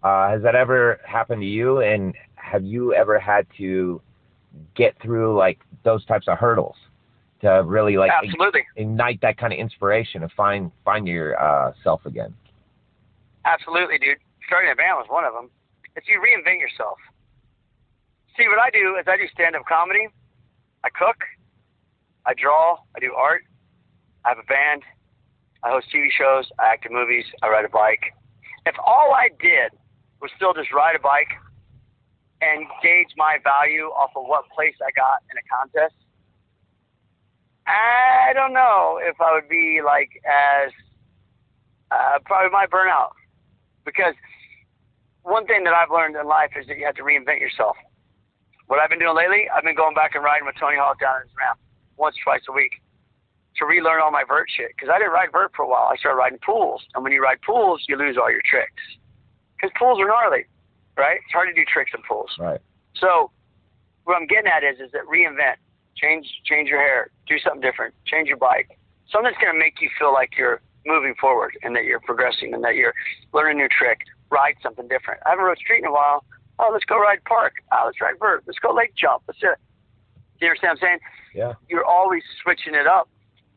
Has that ever happened to you? And have you ever had to get through like those types of hurdles to really like Absolutely. ignite that kind of inspiration to find your self again? Absolutely, dude. Starting a band was one of them. It's you reinvent yourself. See, what I do is I do stand-up comedy. I cook. I draw. I do art. I have a band. I host TV shows. I act in movies. I ride a bike. If all I did was still just ride a bike and gauge my value off of what place I got in a contest, I don't know if I would be like as probably might burn out. Because one thing that I've learned in life is that you have to reinvent yourself. What I've been doing lately, I've been going back and riding with Tony Hawk down his ramp once, twice a week to relearn all my vert shit. Because I didn't ride vert for a while. I started riding pools. And when you ride pools, you lose all your tricks. Because pools are gnarly, right? It's hard to do tricks in pools. Right. So what I'm getting at is that reinvent. Change your hair. Do something different. Change your bike. Something that's going to make you feel like you're moving forward and that you're progressing and that you're learning a new trick. Ride something different. I haven't rode street in a while. Oh, let's go ride park. Oh, let's ride vert. Let's go lake jump. That's it. Do you understand what I'm saying? Yeah. You're always switching it up,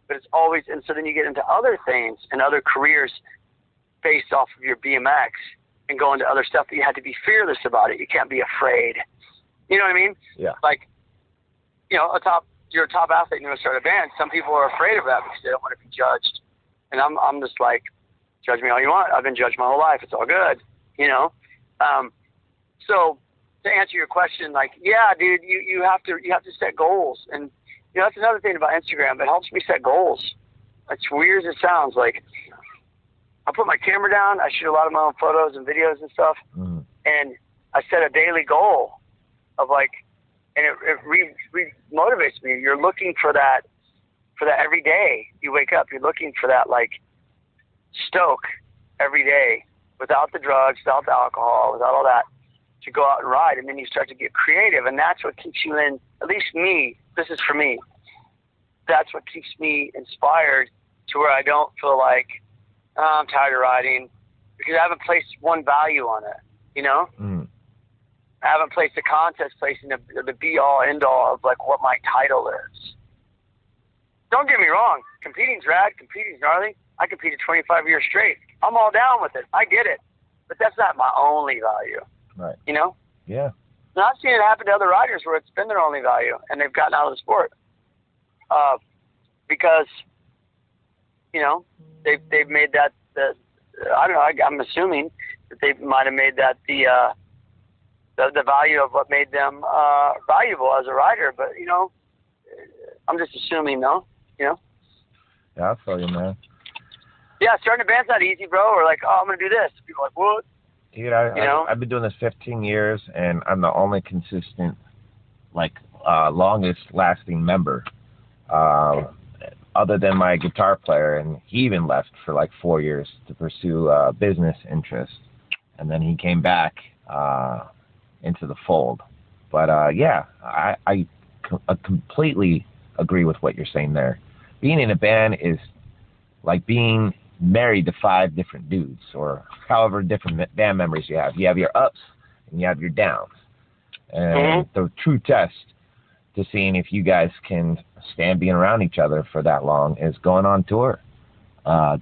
but it's always, and so then you get into other things and other careers based off of your BMX and go into other stuff, but you have to be fearless about it. You can't be afraid. You know what I mean? Yeah. Like, you know, you're a top athlete and you want to start a band. Some people are afraid of that because they don't want to be judged. And I'm just like, judge me all you want. I've been judged my whole life. It's all good, you know? So to answer your question, like, yeah, dude, you have to set goals. And, you know, that's another thing about Instagram. It helps me set goals. As weird as it sounds, like, I put my camera down. I shoot a lot of my own photos and videos and stuff. Mm. And I set a daily goal of like, and it motivates me. You're looking for that every day. You wake up, you're looking for that like stoke every day without the drugs, without the alcohol, without all that, to go out and ride. And then you start to get creative. And that's what keeps you in, at least me, this is for me. That's what keeps me inspired to where I don't feel like, oh, I'm tired of riding, because I haven't placed one value on it, you know? Mm. I haven't placed a contest placing the be-all, end-all of, like, what my title is. Don't get me wrong. Competing's rad. Competing's gnarly. I competed 25 years straight. I'm all down with it. I get it. But that's not my only value. Right. You know? Yeah. And I've seen it happen to other riders where it's been their only value, and they've gotten out of the sport. Because, you know, they've made that, I don't know, I'm assuming that they might have made that the value of what made them valuable as a rider. But, you know, I'm just assuming, though, you know? Yeah, I feel you, man. Yeah, starting a band's not easy, bro. We're like, oh, I'm going to do this. People are like, what? Dude, I've been doing this 15 years, and I'm the only consistent, like, longest-lasting member, other than my guitar player, and he even left for, like, 4 years to pursue business interests, and then he came back into the fold. But, yeah, I completely agree with what you're saying there. Being in a band is like being married to 5 different dudes, or however different band members you have. You have your ups and you have your downs. And the true test to seeing if you guys can stand being around each other for that long is going on tour.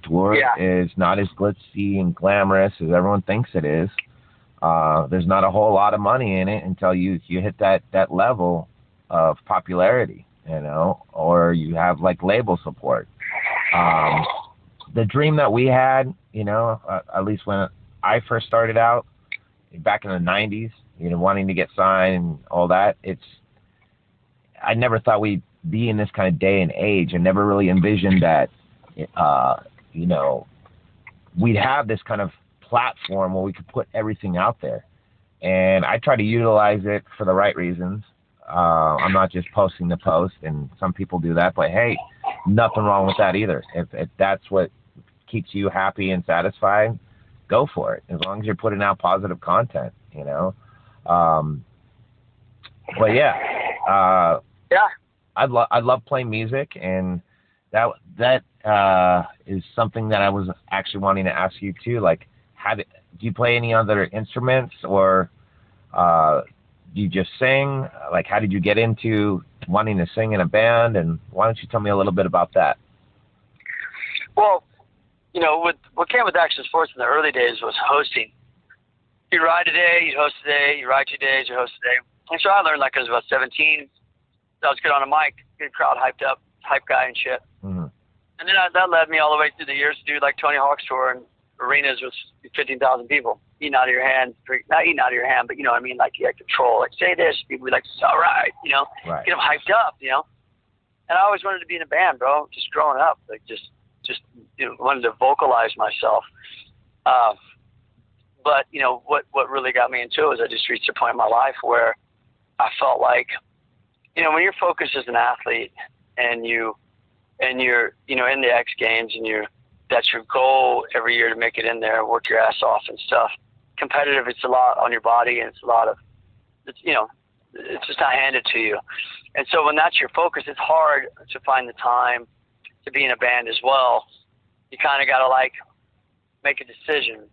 Tour is not as glitzy and glamorous as everyone thinks it is. There's not a whole lot of money in it until you hit that level of popularity, you know, or you have like label support. The dream that we had, you know, at least when I first started out back in the 90s, you know, wanting to get signed and all that, I never thought we'd be in this kind of day and age, and never really envisioned that, you know, we'd have this kind of platform where we could put everything out there. And I try to utilize it for the right reasons. I'm not just posting the post, and some people do that, but hey, nothing wrong with that either. If that's what keeps you happy and satisfied, go for it, as long as you're putting out positive content, you know. But yeah, I love playing music, and that is something that I was actually wanting to ask you too. Like, do you play any other instruments, or do you just sing? Like, how did you get into wanting to sing in a band? And why don't you tell me a little bit about that? Well, what came with action sports in the early days was hosting. You ride a day, you host a day, you ride 2 days, you host a day. And so I learned, like, I was about 17. I was good on a mic, good crowd hyped up, hype guy and shit. Mm-hmm. And then that led me all the way through the years to do, like, Tony Hawk's tour and arenas with 15,000 people. Eating out of your hand, not eating out of your hand, but you know what I mean? Like, you had control. Like, say this, people be like, it's all right, Right. Get them hyped up, And I always wanted to be in a band, bro, just growing up. Like, just wanted to vocalize myself. But, what really got me into it was I just reached a point in my life where I felt like, when you're focused as an athlete and you're, in the X Games and that's your goal every year to make it in there, work your ass off and stuff. Competitive, it's a lot on your body, and it's a lot of, it's just not handed to you. And so when that's your focus, it's hard to find the time to be in a band as well. You kind of got to, like, make a decision.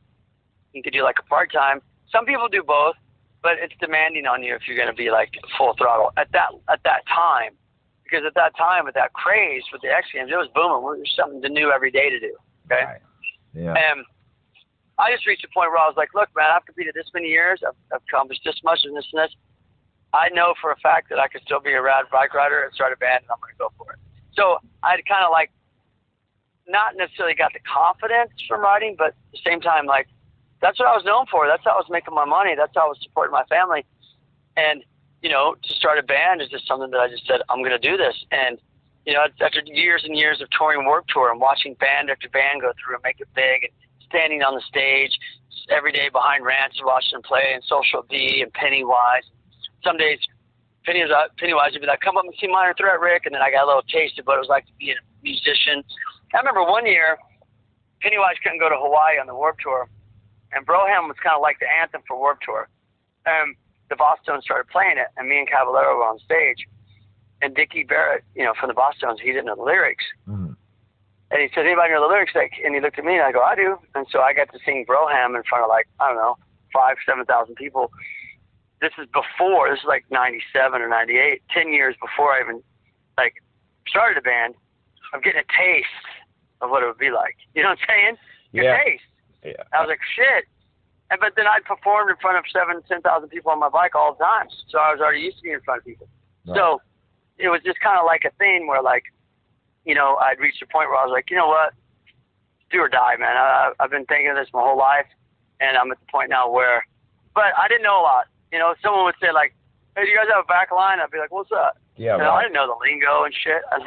You could do, like, a part-time. Some people do both, but it's demanding on you if you're going to be, like, full throttle at that time. Because at that time, with that craze with the X Games, it was booming. There was something new every day to do. Okay. Right. Yeah. And I just reached a point where I was like, look, man, I've competed this many years. I've accomplished this much and this and this. I know for a fact that I could still be a rad bike rider and start a band, and I'm going to go for it. So I'd kind of, like, not necessarily got the confidence from riding, but at the same time, like, that's what I was known for. That's how I was making my money. That's how I was supporting my family. And, to start a band is just something that I just said, I'm going to do this. And, after years and years of touring Warped Tour and watching band after band go through and make it big and standing on the stage every day behind Rants and watching them play and Social D and Pennywise. Some days Pennywise would be like, come up and see Minor Threat, Rick. And then I got a little taste of what it was like to be a musician. I remember one year Pennywise couldn't go to Hawaii on the Warped Tour, and Broham was kind of like the anthem for Warped Tour. The Bosstones started playing it, and me and Caballero were on stage. And Dickie Barrett, from the Bosstones, he didn't know the lyrics. Mm. And he said, anybody know the lyrics? And he looked at me, and I go, I do. And so I got to sing Broham in front of, like, I don't know, 5,000, 7,000 people. This is like 97 or 98, 10 years before I even, like, started a band. I'm getting a taste of what it would be like. You know what I'm saying? Yeah. Taste. Yeah. I was like, shit. But then I'd performed in front of 7,000, 10,000 people on my bike all the time. So I was already used to being in front of people. Right. So it was just kind of like a thing where, like, I'd reached a point where I was like, you know what? Do or die, man. I've been thinking of this my whole life, and I'm at the point now where, but I didn't know a lot. Someone would say, like, hey, do you guys have a back line? I'd be like, what's up? Yeah, I didn't know the lingo and shit. I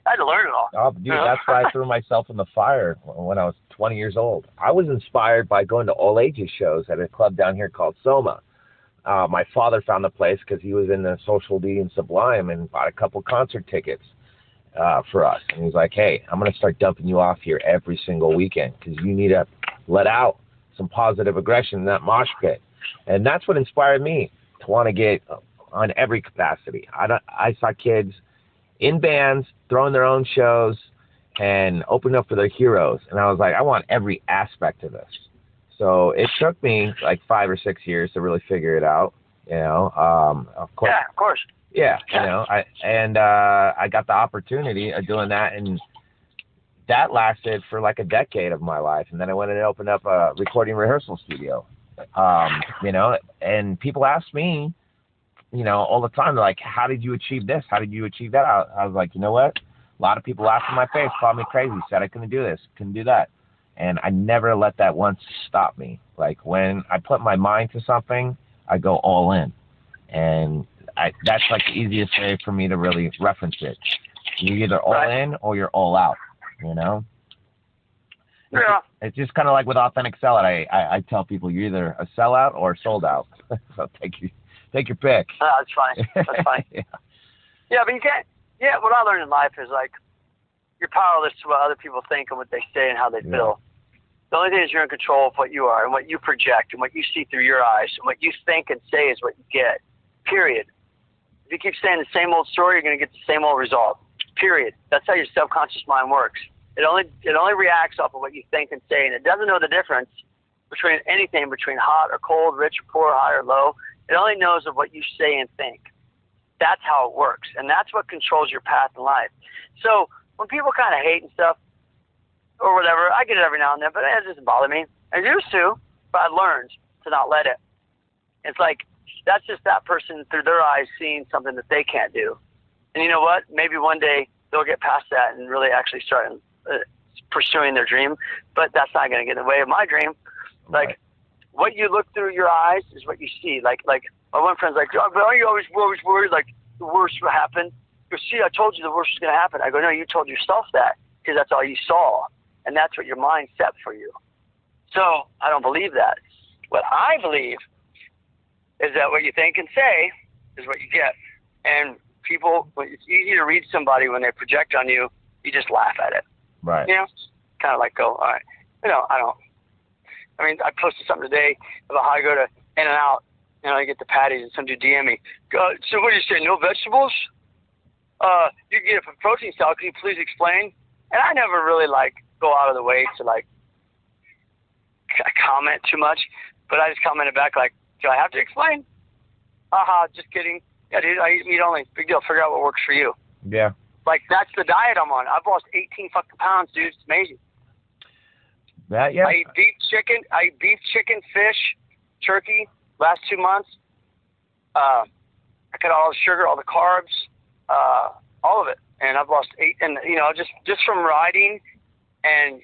had to learn it all. Oh, dude, that's why I threw myself in the fire when I was 20 years old. I was inspired by going to all ages shows at a club down here called Soma. My father found the place because he was in the Social D and Sublime and bought a couple concert tickets for us. And he's like, hey, I'm going to start dumping you off here every single weekend because you need to let out some positive aggression in that mosh pit. And that's what inspired me to want to get on every capacity. I saw kids in bands throwing their own shows and opening up for their heroes. And I was like, I want every aspect of this. So it took me like 5 or 6 years to really figure it out, of course. Yeah, of course. Yeah, I got the opportunity of doing that, and that lasted for like a decade of my life. And then I went and opened up a recording rehearsal studio, and people ask me, all the time, they're like, how did you achieve this? How did you achieve that? I was like, you know what? A lot of people laughed in my face, called me crazy, said I couldn't do this, couldn't do that. And I never let that once stop me. Like, when I put my mind to something, I go all in. And that's like the easiest way for me to really reference it. You're either all in or you're all out, Yeah. It's just kind of like with Authentic Sellout. I tell people you're either a sellout or sold out. So take your pick. That's fine. That's fine. Yeah, but you can't. Yeah, what I learned in life is, like, you're powerless to what other people think and what they say and how they feel. The only thing is you're in control of what you are and what you project and what you see through your eyes, and what you think and say is what you get. Period. If you keep saying the same old story, you're going to get the same old result. Period. That's how your subconscious mind works. It only reacts off of what you think and say, and it doesn't know the difference between anything, between hot or cold, rich or poor, high or low. It only knows of what you say and think. That's how it works, and that's what controls your path in life. So when people kind of hate and stuff or whatever, I get it every now and then, but it doesn't bother me. I used to, but I learned to not let it. It's like that's just that person through their eyes seeing something that they can't do. And you know what? Maybe one day they'll get past that and really actually start pursuing their dream, but that's not going to get in the way of my dream. Like, what you look through your eyes is what you see. Like my one friend's like, oh, but are you always worried like the worst will happen? He goes, see, I told you the worst was going to happen. I go, no, you told yourself that because that's all you saw, and that's what your mind set for you. So I don't believe that. What I believe is that what you think and say is what you get. And people, it's easy to read somebody when they project on you. You just laugh at it. Right. You know, kind of like go, all right. You know, I mean, I posted something today about how I go to In-N-Out, and I get the patties, and some dude DM me. So what do you say, no vegetables? You can get it for protein salad. Can you please explain? And I never really, like, go out of the way to, like, comment too much. But I just commented back, like, do I have to explain? Just kidding. Yeah, dude, I eat meat only. Big deal. Figure out what works for you. Yeah. Like, that's the diet I'm on. I've lost 18 fucking pounds, dude. It's amazing. Yeah. I eat beef, chicken, fish, turkey. Last 2 months, I cut all the sugar, all the carbs, all of it, and I've lost 8. And you know, just from riding, and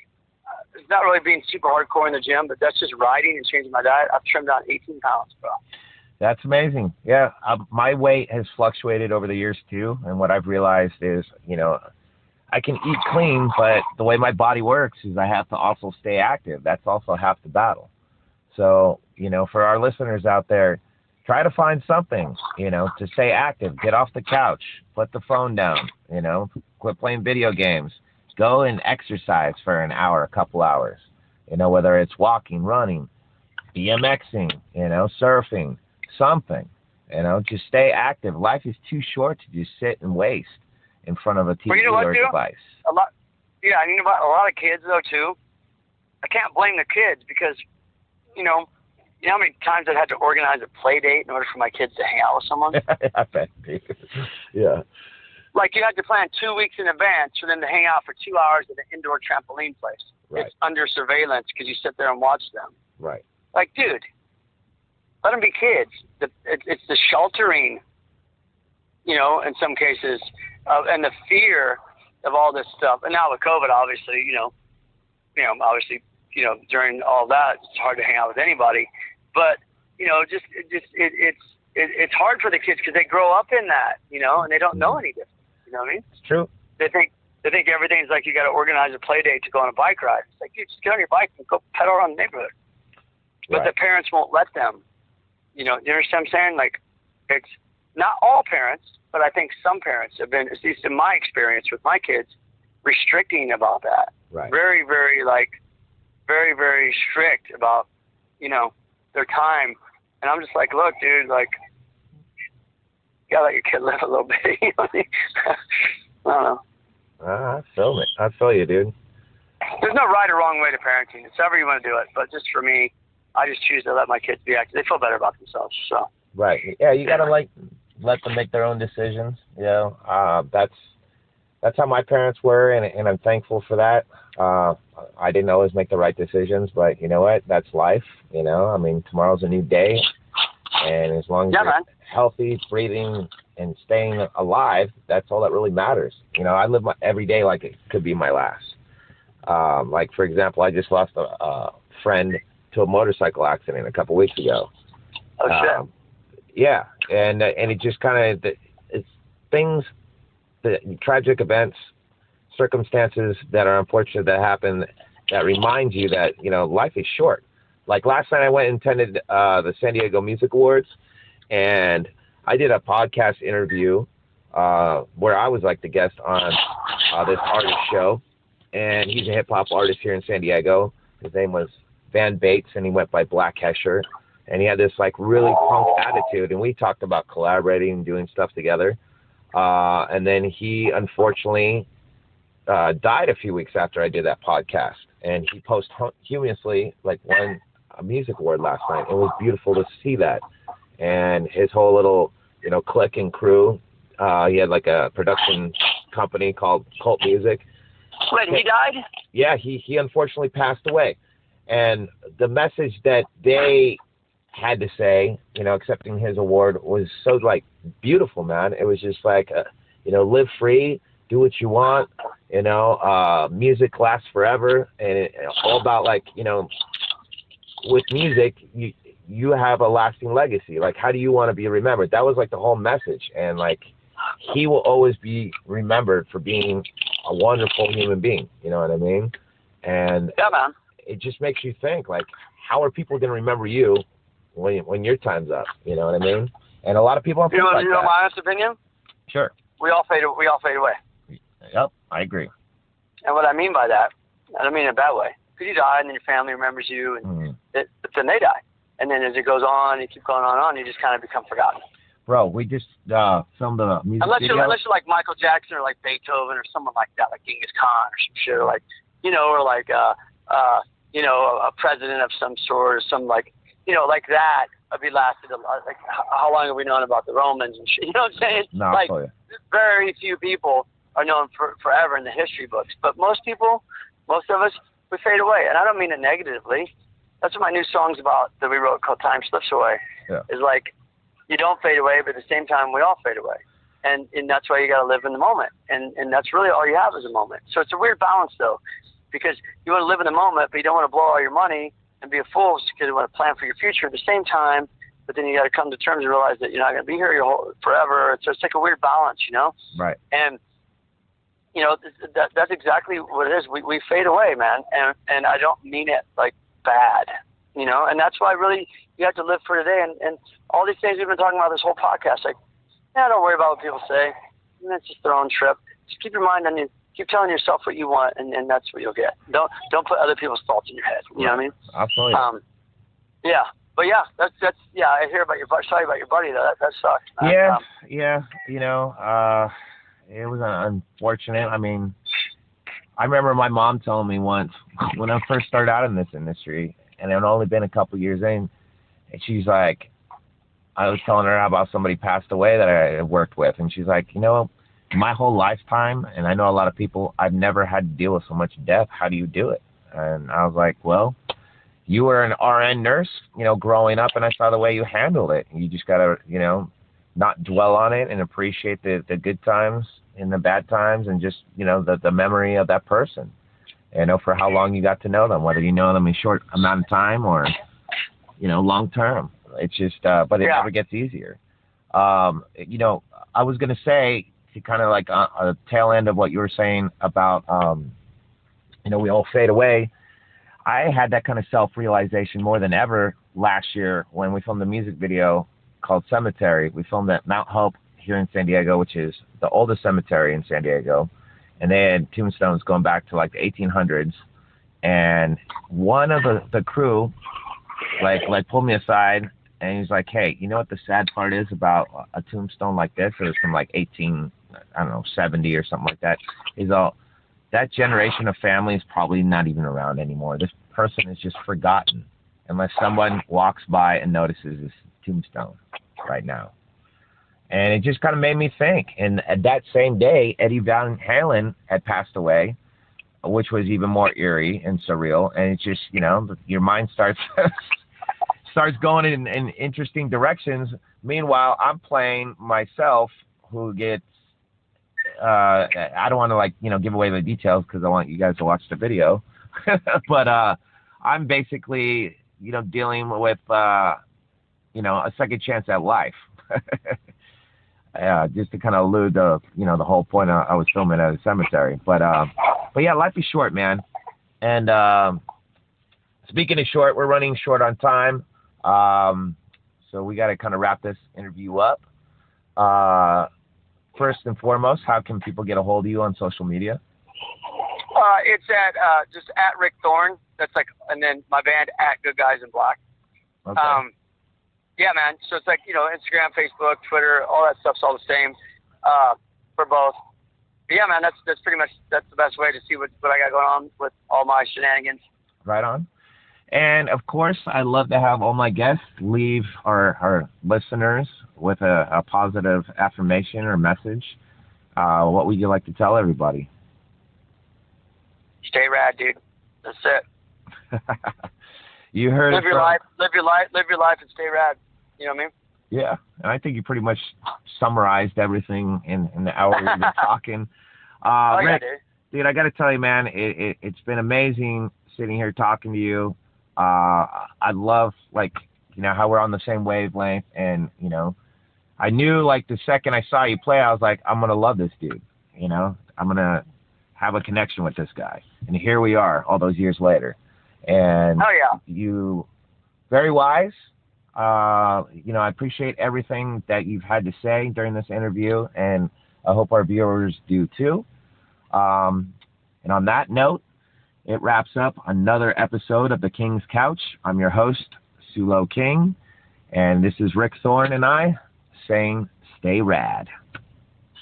it's not really being super hardcore in the gym, but that's just riding and changing my diet. I've trimmed down 18 pounds, bro. That's amazing. Yeah, my weight has fluctuated over the years too, and what I've realized is, you know, I can eat clean, but the way my body works is I have to also stay active. That's also half the battle. So, you know, for our listeners out there, try to find something, you know, to stay active. Get off the couch, put the phone down, you know, quit playing video games. Go and exercise for an hour, a couple hours, you know, whether it's walking, running, Bmxing, you know, surfing, something, you know, just stay active. Life is too short to just sit and waste in front of a TV or a device. A lot of kids, though, too. I can't blame the kids because, you know how many times I've had to organize a play date in order for my kids to hang out with someone? I bet. Yeah. Like, you had to plan 2 weeks in advance for them to hang out for 2 hours at an indoor trampoline place. Right. It's under surveillance because you sit there and watch them. Right. Like, dude, let them be kids. It's the sheltering, you know, in some cases, and the fear of all this stuff. And now with COVID, obviously, during all that, it's hard to hang out with anybody. But, you know, it's hard for the kids because they grow up in that, you know, and they don't know any different. You know what I mean? It's true. They think everything's like you got to organize a play date to go on a bike ride. It's like, dude, just get on your bike and go pedal around the neighborhood. But the parents won't let them. You know, you understand what I'm saying? Like, it's not all parents, but I think some parents have been, at least in my experience with my kids, restricting about that. Right. Very, very, very, very strict about, you know, their time. And I'm just like, look, dude, like, you gotta let your kid live a little bit. You know what I mean? I don't know. I feel it. I feel you, dude. There's no right or wrong way to parenting. It's however you want to do it. But just for me, I just choose to let my kids be active. They feel better about themselves. So. Right. Yeah, you gotta let them make their own decisions. You know, that's how my parents were, and I'm thankful for that. I didn't always make the right decisions, but you know what? That's life. You know, I mean, tomorrow's a new day, and as long as you're healthy, breathing, and staying alive, that's all that really matters. You know, I live my every day like it could be my last. Like, for example, I just lost a friend to a motorcycle accident a couple weeks ago. Oh, shit. Yeah, and it just kind of, it's things, the tragic events, circumstances that are unfortunate that happen that remind you that, you know, life is short. Like last night I went and attended the San Diego Music Awards, and I did a podcast interview where I was like the guest on this artist show, and he's a hip-hop artist here in San Diego. His name was Van Bates, and he went by Black Hesher, and he had this like really punk attitude, and we talked about collaborating and doing stuff together. And then he unfortunately died a few weeks after I did that podcast, and he posthumously, like one music award last night. It was beautiful to see that, and his whole little clique and crew. He had like a production company called Cult Music. Wait, he died? Yeah, he unfortunately passed away, and the message that they had to say, accepting his award was so like beautiful, man. It was just like, live free, do what you want, music lasts forever, and it's all about like, with music, you have a lasting legacy. Like, how do you want to be remembered? That was like the whole message, and like, he will always be remembered for being a wonderful human being. You know what I mean? And yeah, man. It just makes you think, like, how are people going to remember you when your time's up? You know what I mean? And a lot of people don't think like that. My honest opinion? Sure. We all fade away. Yep, I agree. And what I mean by that, I don't mean in a bad way. Because you die, and then your family remembers you, and but then they die. And then as it goes on, you keep going on, you just kind of become forgotten. Bro, we just filmed a music video. Unless you're like Michael Jackson or like Beethoven or someone like that, like Genghis Khan or some shit, or like, or like, a president of some sort, or some like, like that. I'd be lasted like, how long have we known about the Romans and shit? You know what I'm saying? No, like, very few people are known forever in the history books, but most of us, we fade away. And I don't mean it negatively. That's what my new song's about that we wrote called Time Slips Away. Yeah. Is like, you don't fade away, but at the same time, we all fade away. And that's why you got to live in the moment. And that's really all you have is a moment. So it's a weird balance, though, because you want to live in the moment, but you don't want to blow all your money and be a fool because you want to plan for your future at the same time. But then you got to come to terms and realize that you're not going to be here forever. So it's like a weird balance, Right. And, that's exactly what it is. We fade away, man. And I don't mean it like bad, and that's why really you have to live for today. And all these things we've been talking about this whole podcast, like, don't worry about what people say. That's just their own trip. Just keep your mind on you. Keep telling yourself what you want, and that's what you'll get. Don't put other people's thoughts in your head. You know what I mean? Absolutely. Yeah. But yeah, that's yeah. I hear about your buddy. Sorry about your buddy though. That sucks. Yeah. It was unfortunate. I mean, I remember my mom telling me once when I first started out in this industry, and it had only been a couple years in, and she's like, I was telling her about somebody passed away that I worked with, and she's like, my whole lifetime, and I know a lot of people, I've never had to deal with so much death. How do you do it? And I was like, well, you were an RN nurse, growing up, and I saw the way you handled it. You just got to, not dwell on it and appreciate the good times and the bad times, and just, the memory of that person. For how long you got to know them, whether you know them in short amount of time or, long term. It's just, but it never gets easier. I was going to say, to kind of like a tail end of what you were saying about, we all fade away. I had that kind of self-realization more than ever last year when we filmed the music video called Cemetery. We filmed at Mount Hope here in San Diego, which is the oldest cemetery in San Diego. And they had tombstones going back to like the 1800s. And one of the crew like pulled me aside, and he's like, hey, you know what the sad part is about a tombstone like this? It was from like 70 or something like that. He's all, that generation of family is probably not even around anymore. This person is just forgotten unless someone walks by and notices this tombstone right now. And it just kind of made me think. And that same day, Eddie Van Halen had passed away, which was even more eerie and surreal. And it's just, your mind starts going in interesting directions. Meanwhile, I'm playing myself, who gets, I don't want to give away the details because I want you guys to watch the video. But I'm basically, dealing with, a second chance at life. Just to kind of allude to, the whole point I was filming at a cemetery. But yeah, life is short, man. And speaking of short, we're running short on time. So we got to kind of wrap this interview up. First and foremost, how can people get a hold of you on social media? It's at just at Rick Thorne. That's like, and then my band at Good Guys in Black. Okay. Yeah, man. So it's like, Instagram, Facebook, Twitter, all that stuff's all the same for both. But yeah, man, that's pretty much, that's the best way to see what I got going on with all my shenanigans. Right on. And of course, I love to have all my guests leave our listeners with a positive affirmation or message. What would you like to tell everybody? Stay rad, dude. That's it. You heard live your life, and stay rad. You know what I mean? Yeah, and I think you pretty much summarized everything in the hour we've been talking. Rick, dude, I got to tell you, man, it's been amazing sitting here talking to you. I love, like, how we're on the same wavelength, and, I knew, like, the second I saw you play, I was like, I'm going to love this dude, I'm going to have a connection with this guy. And here we are all those years later. And you, very wise. I appreciate everything that you've had to say during this interview, and I hope our viewers do too. And on that note, it wraps up another episode of The King's Couch. I'm your host, Sulo King, and this is Rick Thorne and I saying stay rad.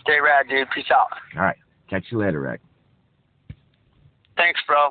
Stay rad, dude. Peace out. All right. Catch you later, Rick. Thanks, bro.